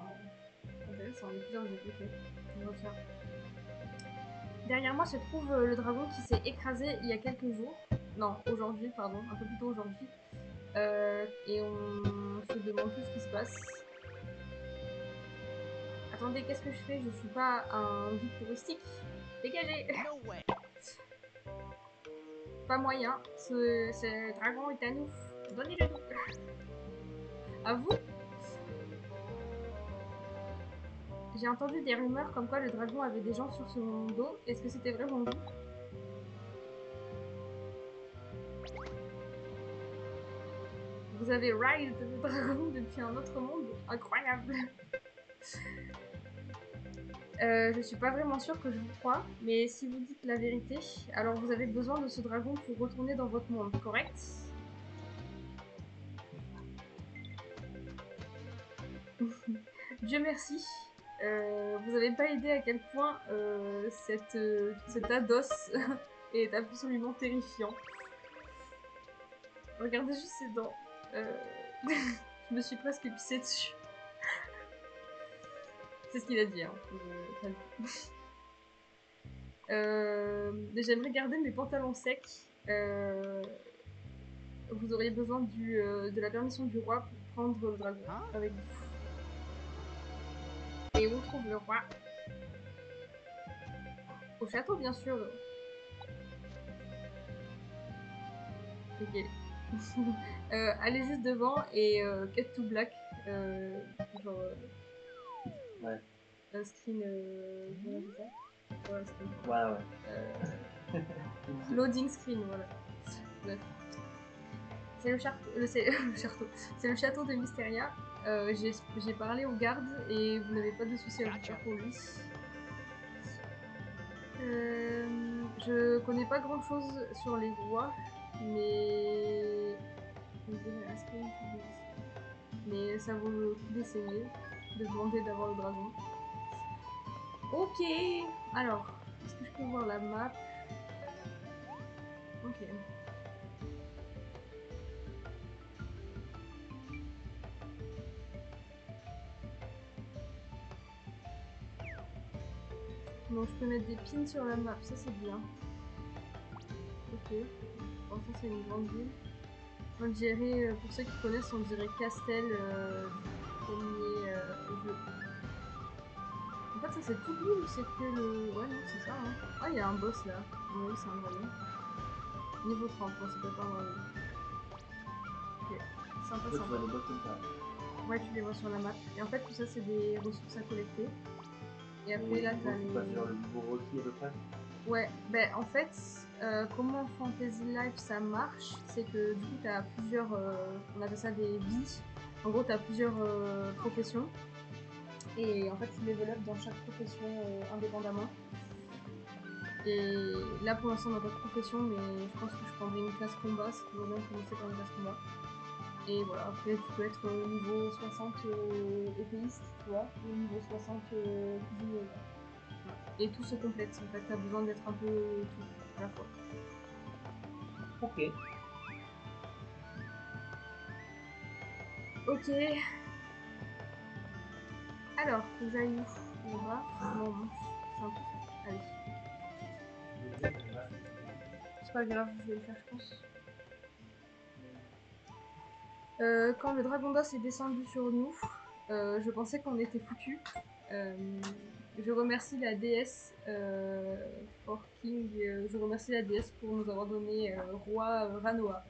A: Intéressant, il y a plusieurs îles, ok. On va faire. Derrière moi se trouve le dragon qui s'est écrasé il y a quelques jours. Non, aujourd'hui, pardon, un peu plus tôt aujourd'hui. Et on se demande tout ce qui se passe. Attendez, qu'est-ce que je fais? Je suis pas un guide touristique. Dégagez!
C: No way.
A: Pas moyen. Ce dragon est à nous. Donnez-le nous. À vous? J'ai entendu des rumeurs comme quoi le dragon avait des gens sur son dos. Est-ce que c'était vraiment vous? Vous avez ride le dragon depuis un autre monde? Incroyable! Je suis pas vraiment sûre que je vous crois, mais si vous dites la vérité, alors vous avez besoin de ce dragon pour retourner dans votre monde, correct? Dieu merci. Vous n'avez pas idée à quel point cet Ados est absolument terrifiant. Regardez juste ses dents. Je me suis presque pissée dessus. C'est ce qu'il a dit, hein. J'aimerais garder mes pantalons secs. Vous auriez besoin de la permission du roi pour prendre le dragon avec vous. Et où trouve le roi? Au château, bien sûr. Ok. Allez juste devant et cut to black. Genre.
B: Ouais.
A: Un screen. Comment on dit ça? Ouais, screen.
B: Ouais.
A: Loading screen, voilà. Bref. C'est le château. C'est le château de Mysteria. J'ai parlé aux gardes et vous n'avez pas de soucis à vous faire pour lui. Je connais pas grand chose sur les rois, mais. Mais ça vaut le coup d'essayer, de demander d'avoir le dragon. Ok, alors, est-ce que je peux voir la map? Ok. Donc je peux mettre des pins sur la map, ça c'est bien. Ok. Bon, ça c'est une grande ville. On dirait, pour ceux qui connaissent, on dirait Castel du premier jeu. En fait, ça c'est tout bleu ou c'est que le. Ouais, non, c'est ça. Hein. Ah, il y a un boss là. Oui, c'est un dragon. Niveau 30, bon, c'est peut-être pas un dragon. Ok, sympa,
B: En fait, tu
A: sympa.
B: vois les boss comme ça.
A: Ouais, tu les vois sur la map. Et en fait, tout ça, c'est des ressources à collecter. Et après,
B: Et
A: là,
B: du coup,
A: t'as
B: tu
A: les.
B: passes vers le niveau requis à peu près.
A: Ouais, ben en fait, comment Fantasy Life ça marche, c'est que du coup, t'as plusieurs. On appelle ça des vies. En gros, t'as plusieurs professions. Et en fait, tu level up dans chaque profession indépendamment. Et là, pour l'instant, on n'a pas de profession, mais je pense que je prendrai une classe combat. C'est toujours bien de commencer par une classe combat. Et voilà, après, tu peux être niveau 60 épéiste, tu vois, ou niveau 60 cuisinier. Quoi. Voilà. Et tout se complète, en fait, t'as besoin d'être un peu tout à la fois.
B: Ok.
A: Ok. Alors, faut que j'aille où? Là-bas? Non, c'est un peu ça. Allez. C'est pas grave, je vais le faire, je pense. Quand le Dragon Boss est descendu sur nous, je pensais qu'on était foutus. Je remercie la déesse for King. Je remercie la déesse pour nous avoir donné roi Ranoa.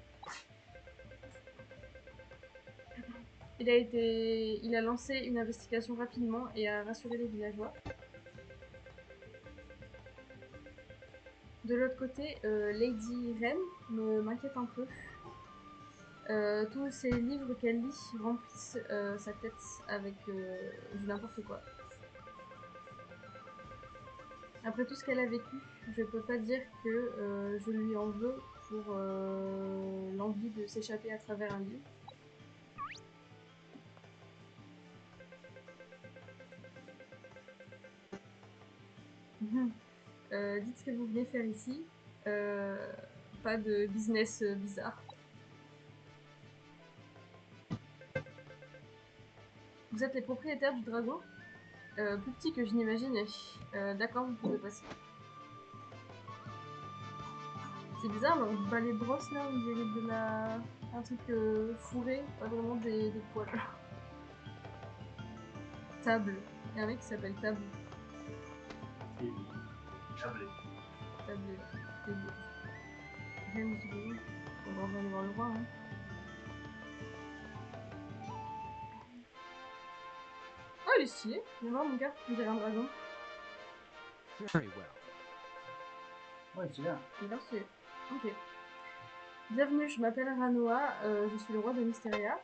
A: Il a lancé une investigation rapidement et a rassuré les villageois. De l'autre côté, Lady Ren m'inquiète un peu. Tous ces livres qu'elle lit remplissent sa tête avec du n'importe quoi. Après tout ce qu'elle a vécu, je peux pas dire que je lui en veux pour l'envie de s'échapper à travers un livre. Dites ce que vous venez faire ici. Pas de business bizarre. Vous êtes les propriétaires du dragon plus petit que je n'imaginais. D'accord, vous pouvez passer. C'est bizarre, mais on bat les brosses là, on dirait de la... un truc fourré, pas vraiment des poils. Table. Il y a un mec qui s'appelle Table.
B: Et câblé.
A: Table. James Green. On va aller voir le roi, hein. Oh, il est stylé. Il est mort, mon gars. On dirait un dragon.
C: Very well.
B: Ouais, c'est bien.
A: Il est bien stylé. Ok. Bienvenue, je m'appelle Ranoa. Je suis le roi de Mysteria.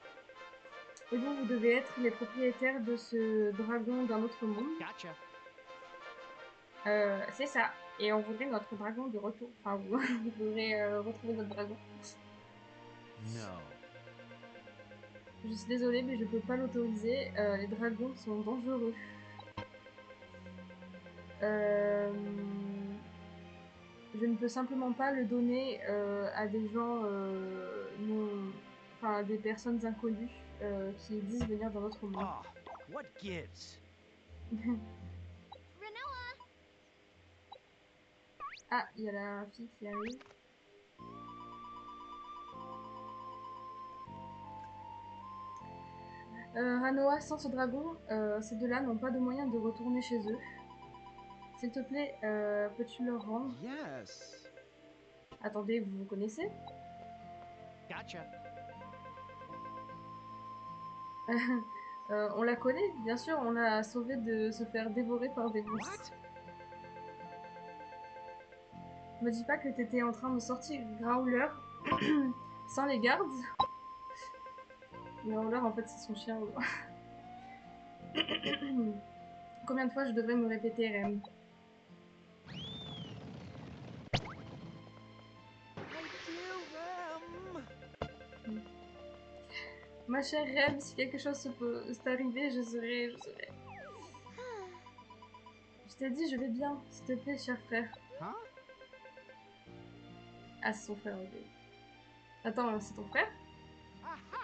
A: Et vous devez être les propriétaires de ce dragon d'un autre monde.
C: Gotcha.
A: C'est ça. Et on voudrait notre dragon de retour. Enfin, vous, vous voudrez retrouver notre dragon.
C: No.
A: Je suis désolée, mais je peux pas l'autoriser. Les dragons sont dangereux. Je ne peux simplement pas le donner à des gens non... Enfin, à des personnes inconnues qui disent venir dans notre monde.
C: Ah, what gives?
A: Ah, il y a la fille qui arrive. Ranoa, sans ce dragon, ces deux-là n'ont pas de moyen de retourner chez eux. S'il te plaît, peux-tu leur rendre?
C: Yes.
A: Attendez, vous vous connaissez?
C: Gotcha.
A: On la connaît, bien sûr, on l'a sauvée de se faire dévorer par des monstres.
C: What?
A: Me dis pas que t'étais en train de sortir Growler sans les gardes. Growler, en fait, c'est son chien. Combien de fois je devrais me répéter, Rem?
C: My dear Rem.
A: Ma chère Rem, si quelque chose peut t'arriver, je serai... Je t'ai dit, je vais bien. S'il te plaît, cher frère.
C: Huh?
A: Ah, c'est son frère, ok. Attends, c'est ton frère?
C: Ah ha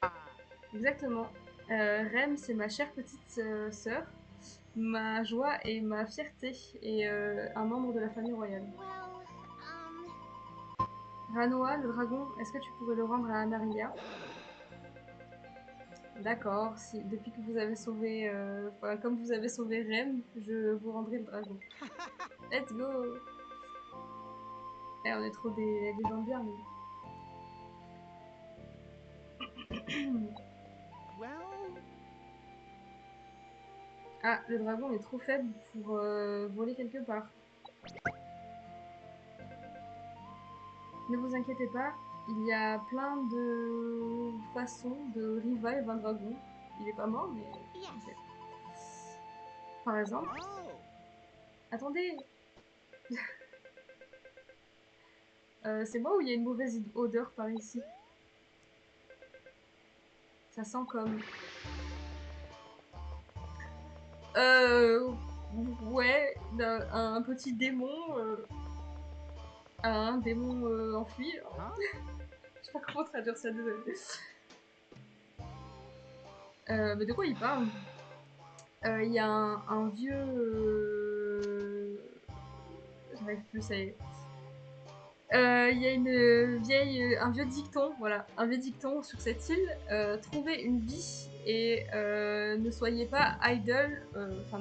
C: ha.
A: Exactement. Rem, c'est ma chère petite sœur, ma joie et ma fierté, et un membre de la famille royale. Ranoa, le dragon, est-ce que tu pourrais le rendre à Amaria? D'accord, si depuis que vous avez sauvé, enfin, comme vous avez sauvé Rem, je vous rendrai le dragon. Let's go! Eh, on est trop des gens bien, nous.
C: Well,
A: Ah, le dragon est trop faible pour voler quelque part. Ne vous inquiétez pas, il y a plein de façons de revive un dragon. Il est pas mort, mais...
C: yes.
A: ok. Par exemple...
C: Oh,
A: Attendez! C'est moi ou il y a une mauvaise odeur par ici? Ça sent comme... Ouais, un petit démon... un démon enfui.
C: huh?
A: Je sais pas comment traduire ça, désolé. Mais de quoi il parle? Il y a un vieux... J'arrive plus, ça y est. Il y a une vieille, un vieux dicton, voilà, un vieux dicton sur cette île. Trouvez une vie et ne soyez pas idle. Enfin,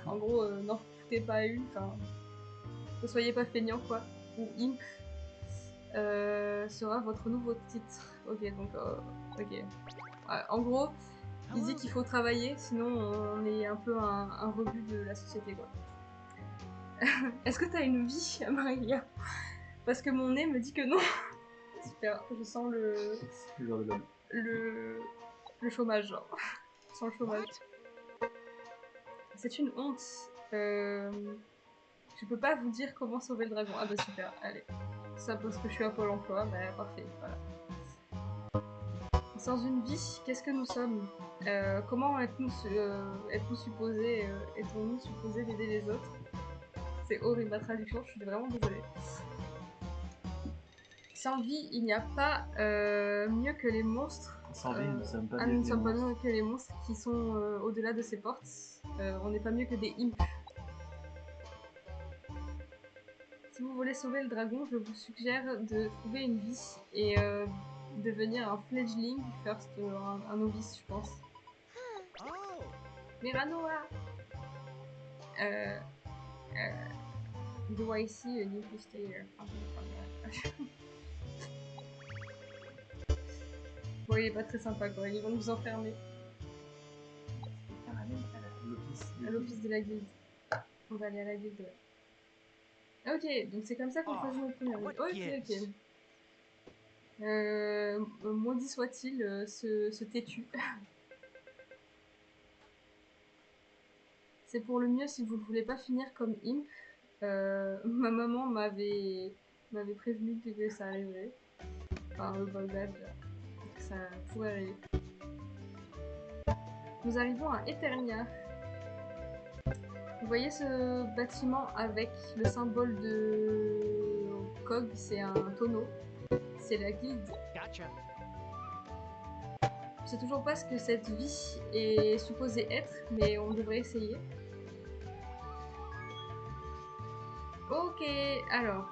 A: en gros, n'en foutez pas une. Enfin, ne soyez pas feignant, quoi. Ou imp sera votre nouveau titre. Ok, donc, ok. Ouais, en gros, il dit
C: Hello
A: qu'il
C: there.
A: faut travailler, sinon on est un peu un rebut de la société, quoi. Est-ce que t'as une vie, Maria? Parce que mon nez me dit que non. Super, je sens
B: C'est genre de l'homme.
A: le chômage, genre. Je sens le chômage.
C: What?
A: C'est une honte. Je peux pas vous dire comment sauver le dragon. Ah bah super, allez. Ça parce que je suis à Pôle emploi, bah parfait, voilà. Sans une vie, qu'est-ce que nous sommes? Comment êtes-nous supposés, est-on supposés d'aider les autres? C'est horrible ma traduction, je suis vraiment désolée. Sans vie, il n'y a pas mieux que les monstres.
B: Sans vie, nous ne sommes pas
A: Ah,
B: mieux
A: nous ne
B: que les
A: sommes pas
B: monstres.
A: mieux que les monstres qui sont au-delà de ces portes. On n'est pas mieux que des imps. Si vous voulez sauver le dragon, je vous suggère de trouver une vie et devenir un fledgling first, un novice, je pense.
C: Oh,
A: Miranoa! Euh, do I see a need to stay here? Bon, il est pas très sympa quoi, ils vont nous enfermer à l'office de la guilde. On va aller à la guilde, ouais. Ok, donc c'est comme ça qu'on choisit notre première
C: what
A: vie. Ok, ok.
C: gives?
A: Maudit soit-il, ce têtu. C'est pour le mieux si vous ne voulez pas finir comme Imp. Ma maman m'avait prévenu que ça arriverait. Enfin, le bagage, que ça pourrait arriver. Nous arrivons à Eternia. Vous voyez ce bâtiment avec le symbole de Cog, c'est un tonneau. C'est la guilde.
C: Gotcha.
A: Je sais toujours pas ce que cette vie est supposée être, mais on devrait essayer. Ok, alors.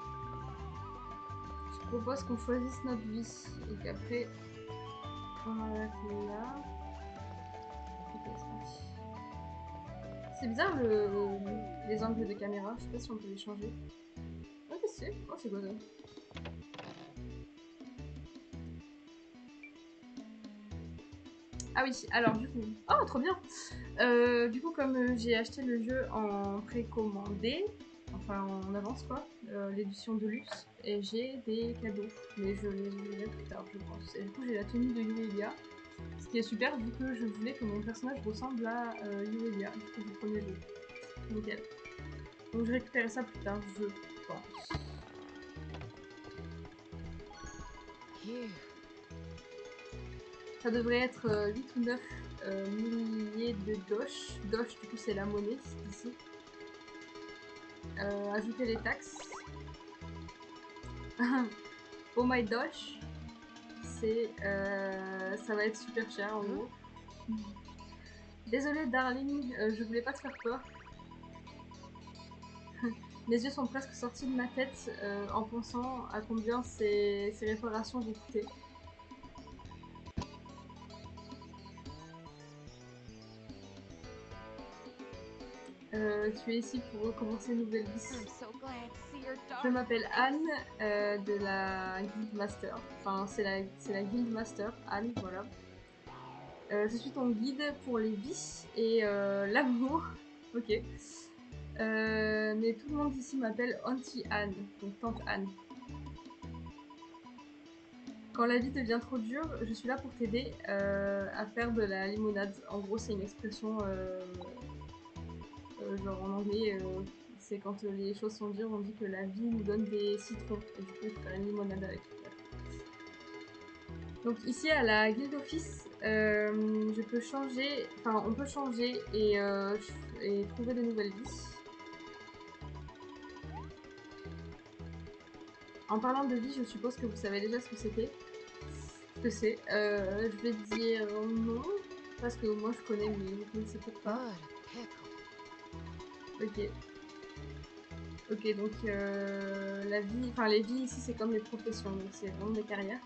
A: Je propose qu'on choisisse notre vie et qu'après on arrête là. Ok, c'est parti. C'est bizarre les angles de caméra, je sais pas si on peut les changer. Ok, c'est. Oh, c'est beau ça. Ah oui, alors du coup. Oh, trop bien! Du coup, comme j'ai acheté le jeu en précommandé, enfin en avance quoi, l'édition de luxe, et j'ai des cadeaux, mais je les ouvrirai plus tard, je pense. Et du coup, j'ai la tenue de Yuelia, ce qui est super vu que je voulais que mon personnage ressemble à Yuelia, du coup, du premier jeu. Nickel. Donc, je récupérerai ça plus tard, je pense.
C: Phew.
A: Ça devrait être 8 ou 9 milliers de dosh. Dosh, du coup, c'est la monnaie ici. Ajouter les taxes. Oh my dosh, c'est ça va être super cher en gros. Désolée darling, je voulais pas te faire peur. Mes yeux sont presque sortis de ma tête en pensant à combien ces réparations vont coûter. Tu es ici pour recommencer une nouvelle vie.
D: I'm so glad to see your
A: Je
D: daughter.
A: m'appelle Anne de la Guild Master. Enfin, c'est la Guild Master, Anne, voilà. Je suis ton guide pour les vies et l'amour. Ok. Mais tout le monde ici m'appelle Auntie Anne, donc Tante Anne. Quand la vie devient trop dure, je suis là pour t'aider à faire de la limonade. En gros, c'est une expression genre en anglais, c'est quand les choses sont dures, on dit que la vie nous donne des citrons. Et du coup, il faut faire une limonade avec. Bref. Donc ici à la Guild Office, je peux changer, enfin on peut changer et trouver de nouvelles vies. En parlant de vie, je suppose que vous savez déjà ce que c'était. Ce que c'est. Je vais dire non, parce que moi je connais, mais vous connaissez peut-être pas.
D: Good pickle.
A: Ok. Ok, donc la vie, enfin les vies ici c'est comme les professions, donc c'est vraiment des carrières.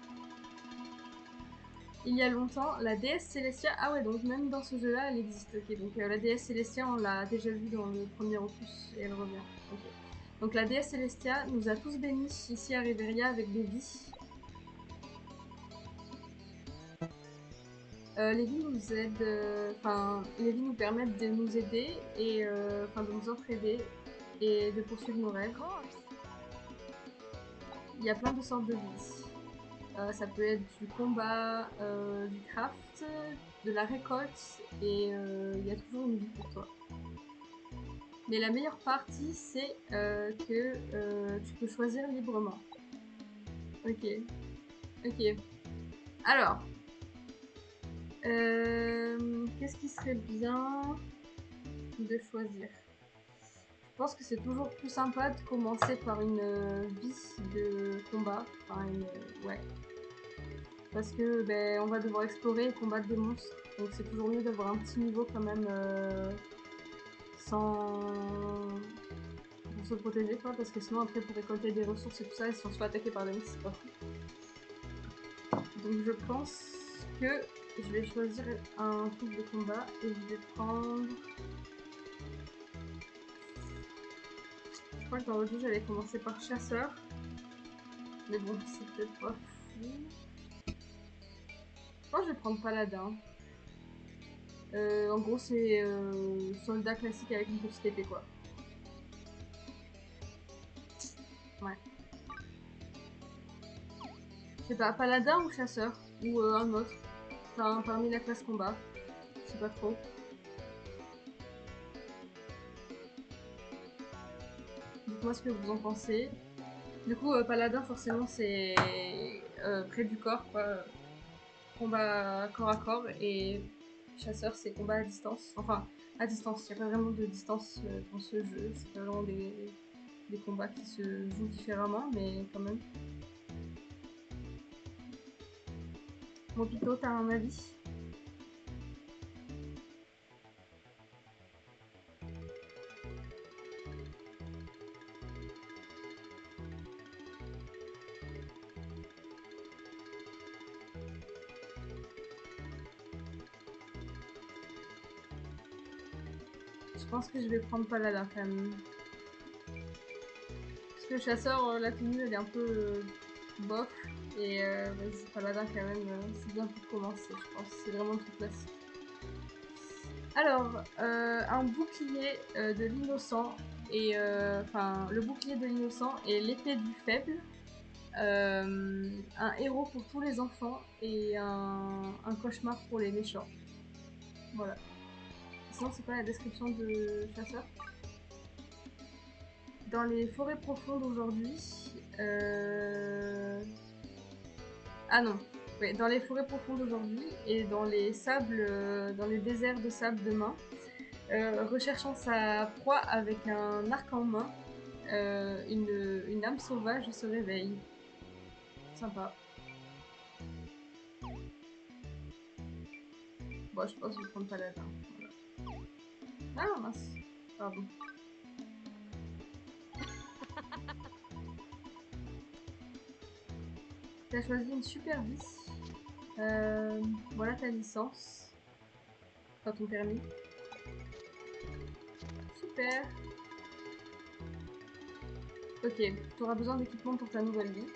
A: Il y a longtemps, la déesse Célestia, ah ouais, donc même dans ce jeu-là, elle existe. Ok, donc la déesse Célestia, on l'a déjà vue dans le premier opus et elle revient. Ok. Donc la déesse Célestia nous a tous bénis ici à Reveria avec des vies. Les vies nous aident, enfin les vies nous permettent de nous aider et enfin de nous entraider et de poursuivre nos rêves.
D: Of course.
A: Il y a plein de sortes de vies. Ça peut être du combat, du craft, de la récolte, et il y a toujours une vie pour toi. Mais la meilleure partie, c'est que tu peux choisir librement. Ok. Ok. Alors, qu'est-ce qui serait bien de choisir? Je pense que c'est toujours plus sympa de commencer par une vie de combat. Enfin, ouais. Parce que ben, on va devoir explorer et combattre des monstres. Donc c'est toujours mieux d'avoir un petit niveau quand même sans... pour se protéger quoi. Parce que sinon après pour récolter des ressources et tout ça, si on se fait attaquer par des monstres, c'est pas fou. Donc je pense que je vais choisir un truc de combat et je vais prendre... Je crois que dans l'autre jeu j'allais commencer par chasseur. Mais bon, c'est peut-être pas fou. Je pense que je vais prendre paladin. En gros, c'est soldat classique avec une petite épée, quoi. Ouais. Je sais pas, paladin ou chasseur? Ou un autre. Enfin, parmi la classe combat. Je sais pas trop. Dites-moi ce que vous en pensez. Du coup, paladin, forcément, c'est près du corps, quoi. Combat corps à corps. Et chasseur, c'est combat à distance. Enfin, à distance. Il n'y a pas vraiment de distance dans ce jeu. C'est pas vraiment des combats qui se jouent différemment, mais quand même. Mopito, t'as un avis? Je pense que je vais prendre paladin quand même. Parce que chasseur, la tenue elle est un peu bof. Et vas-y, paladin quand même, c'est bien pour commencer, je pense. C'est vraiment tout classique. Alors, un bouclier de l'innocent et enfin le bouclier de l'innocent et l'épée du faible. Un héros pour tous les enfants et un cauchemar pour les méchants. Voilà. Sinon, c'est quoi la description de chasseur? Dans les forêts profondes aujourd'hui. Ah non. Ouais, dans les forêts profondes aujourd'hui et dans les sables, dans les déserts de sable demain, recherchant sa proie avec un arc en main, une âme sauvage se réveille. Sympa. Bon, je pense que je vais prendre paladin. Voilà. Ah mince. Pardon. T'as choisi une super vie. Voilà ta licence. Enfin ton permis. super. Ok, tu auras besoin d'équipement pour ta nouvelle vie.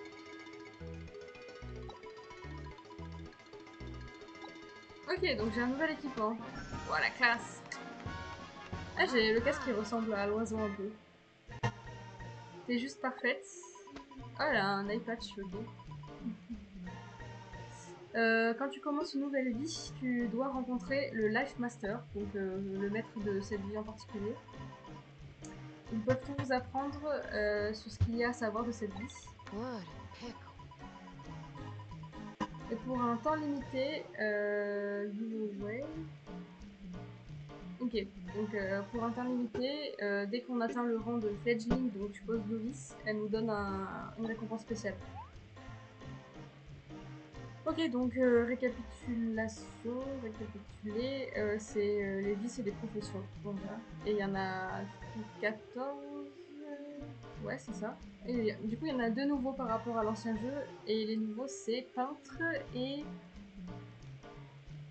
A: Ok, donc j'ai un nouvel équipement. Voilà, classe. Ah, j'ai le casque qui ressemble à l'oiseau un peu. T'es juste parfaite. Oh, elle a un eye patch, ok. Quand tu commences une nouvelle vie, tu dois rencontrer le Life Master, donc le maître de cette vie en particulier. Ils peuvent tout vous apprendre sur ce qu'il y a à savoir de cette vie.
D: What a pickle.
A: Et pour un temps limité, giveaway. Ok, donc pour un temps limité, dès qu'on atteint le rang de fledgling, donc je suppose novice, elle nous donne une récompense spéciale. Ok, donc récapitulation, récapituler, c'est les vices et les professions. Voilà. Et il y en a du coup 14. Ouais, c'est ça. Et du coup, il y en a 2 nouveaux par rapport à l'ancien jeu. Et les nouveaux, c'est peintre et.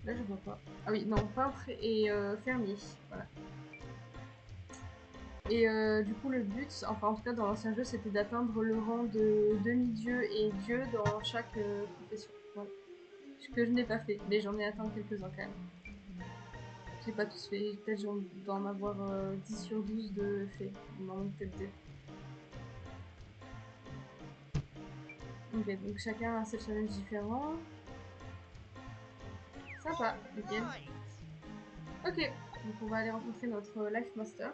A: Là, je vois pas. Ah oui, non, peintre et fermier. Voilà. Et du coup, le but, enfin en tout cas dans l'ancien jeu, c'était d'atteindre le rang de demi-dieu et dieu dans chaque profession. Voilà. Ce que je n'ai pas fait, mais j'en ai atteint quelques-uns quand même. J'ai pas tous fait, peut-être j'en dois en avoir 10 sur 12 de faits. Non, peut-être 2. Ok, donc chacun a ses challenges différents. Sympa, nickel.
C: Right.
A: Ok, donc on va aller rencontrer notre Life Master.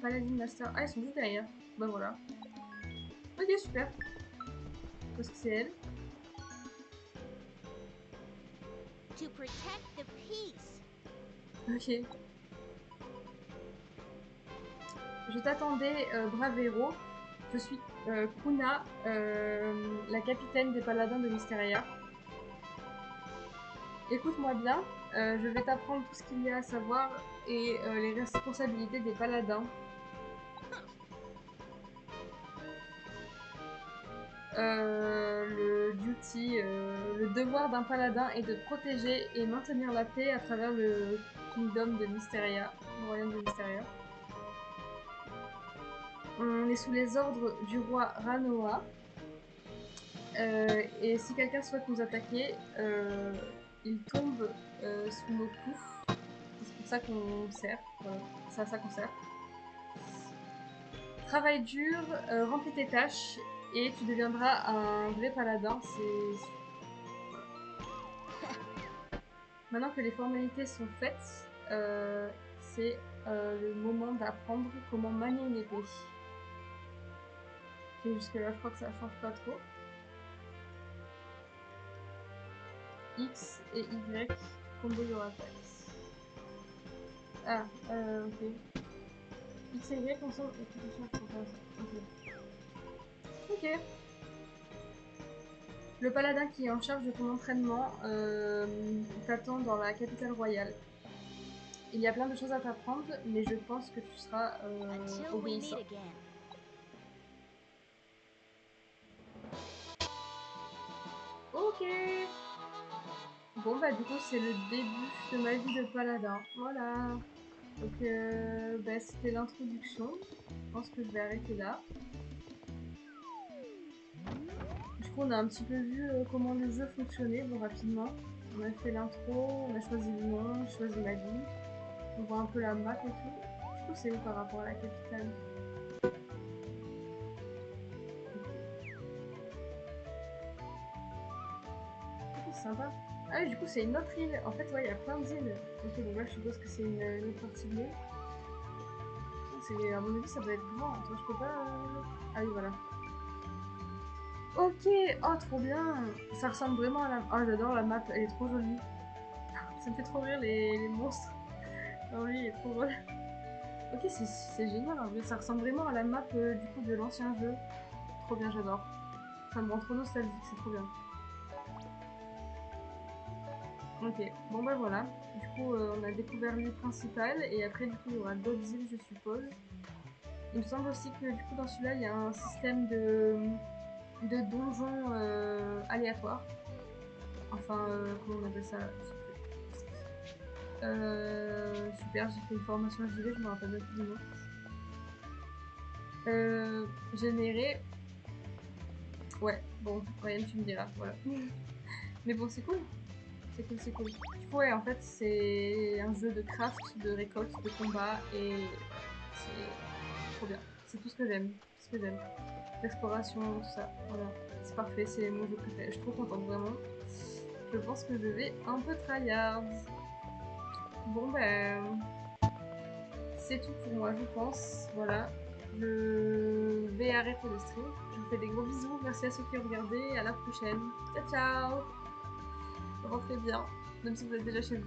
A: Paladin Master. Ah, ils sont juste derrière. Bah voilà. Ok, super. Parce que c'est elle.
D: To protect the peace.
A: Ok. Je t'attendais, brave héros. Je suis Kuna, la capitaine des paladins de Mysteria. Écoute-moi bien, je vais t'apprendre tout ce qu'il y a à savoir et les responsabilités des paladins. Le duty, le devoir d'un paladin est de protéger et maintenir la paix à travers le kingdom de Mysteria, le royaume de Mysteria. On est sous les ordres du roi Ranoa. Et si quelqu'un souhaite nous attaquer, il tombe sous nos coups. C'est pour ça qu'on sert. Voilà, c'est à ça qu'on sert. Travaille dur, remplis tes tâches et tu deviendras un vrai paladin. Maintenant que les formalités sont faites, c'est le moment d'apprendre comment manier une épée. Et jusque là, je crois que ça change pas trop. X et Y, combo your attacks. Ah, ok. X et Y ensemble, attention, je comprends ça. Ok. Ok. Le paladin qui est en charge de ton entraînement t'attend dans la capitale royale. Il y a plein de choses à t'apprendre, mais je pense que tu seras
D: Until we
A: obéissant.
D: meet again.
A: Ok. Bon bah du coup c'est le début de ma vie de paladin. Voilà. Donc bah, c'était l'introduction. Je pense que je vais arrêter là. Du coup on a un petit peu vu comment le jeu fonctionnait, bon rapidement. On a fait l'intro, on a choisi le nom, j'ai choisi ma ville. On voit un peu la map et tout. Du coup c'est où par rapport à la capitale? Ok, sympa. Ah oui, du coup c'est une autre île. En fait ouais il y a plein d'îles. Ok donc là je suppose que c'est une autre partie de l'île. À mon avis, ça doit être grand. Attends, je peux pas. Ah oui, voilà. Ok, oh, trop bien. Ça ressemble vraiment à la. Oh, j'adore la map, elle est trop jolie. Ça me fait trop rire les monstres. Ah oui, il est trop drôle. Ok, c'est génial en vrai. Ça ressemble vraiment à la map du coup de l'ancien jeu. Trop bien, j'adore. Ça me rend trop nostalgique, c'est trop bien. Ok, bon bah voilà. Du coup, on a découvert l'île principale et après, du coup, il y aura d'autres îles, je suppose. Il me semble aussi que du coup, dans celui-là, il y a un système de donjons aléatoires. Enfin, comment on appelle ça? Je sais plus. Super, j'ai fait une formation JV, je me rappelle même plus du nom. Générer. Ouais, bon, Ryan, tu me diras, voilà. Mais bon, c'est cool. C'est cool, c'est cool. Du coup, ouais, en fait, c'est un jeu de craft, de récolte, de combat, et voilà, c'est trop bien. C'est tout ce que j'aime, tout ce que j'aime. L'exploration, tout ça, voilà. C'est parfait, c'est mon jeu préféré. Je suis trop contente, vraiment. Je pense que je vais un peu tryhard. Bon, ben... c'est tout pour moi, je pense. Voilà. Je vais arrêter le stream. Je vous fais des gros bisous. Merci à ceux qui ont regardé. À la prochaine. Ciao, ciao. Rentrez bien, même si vous êtes déjà chez vous.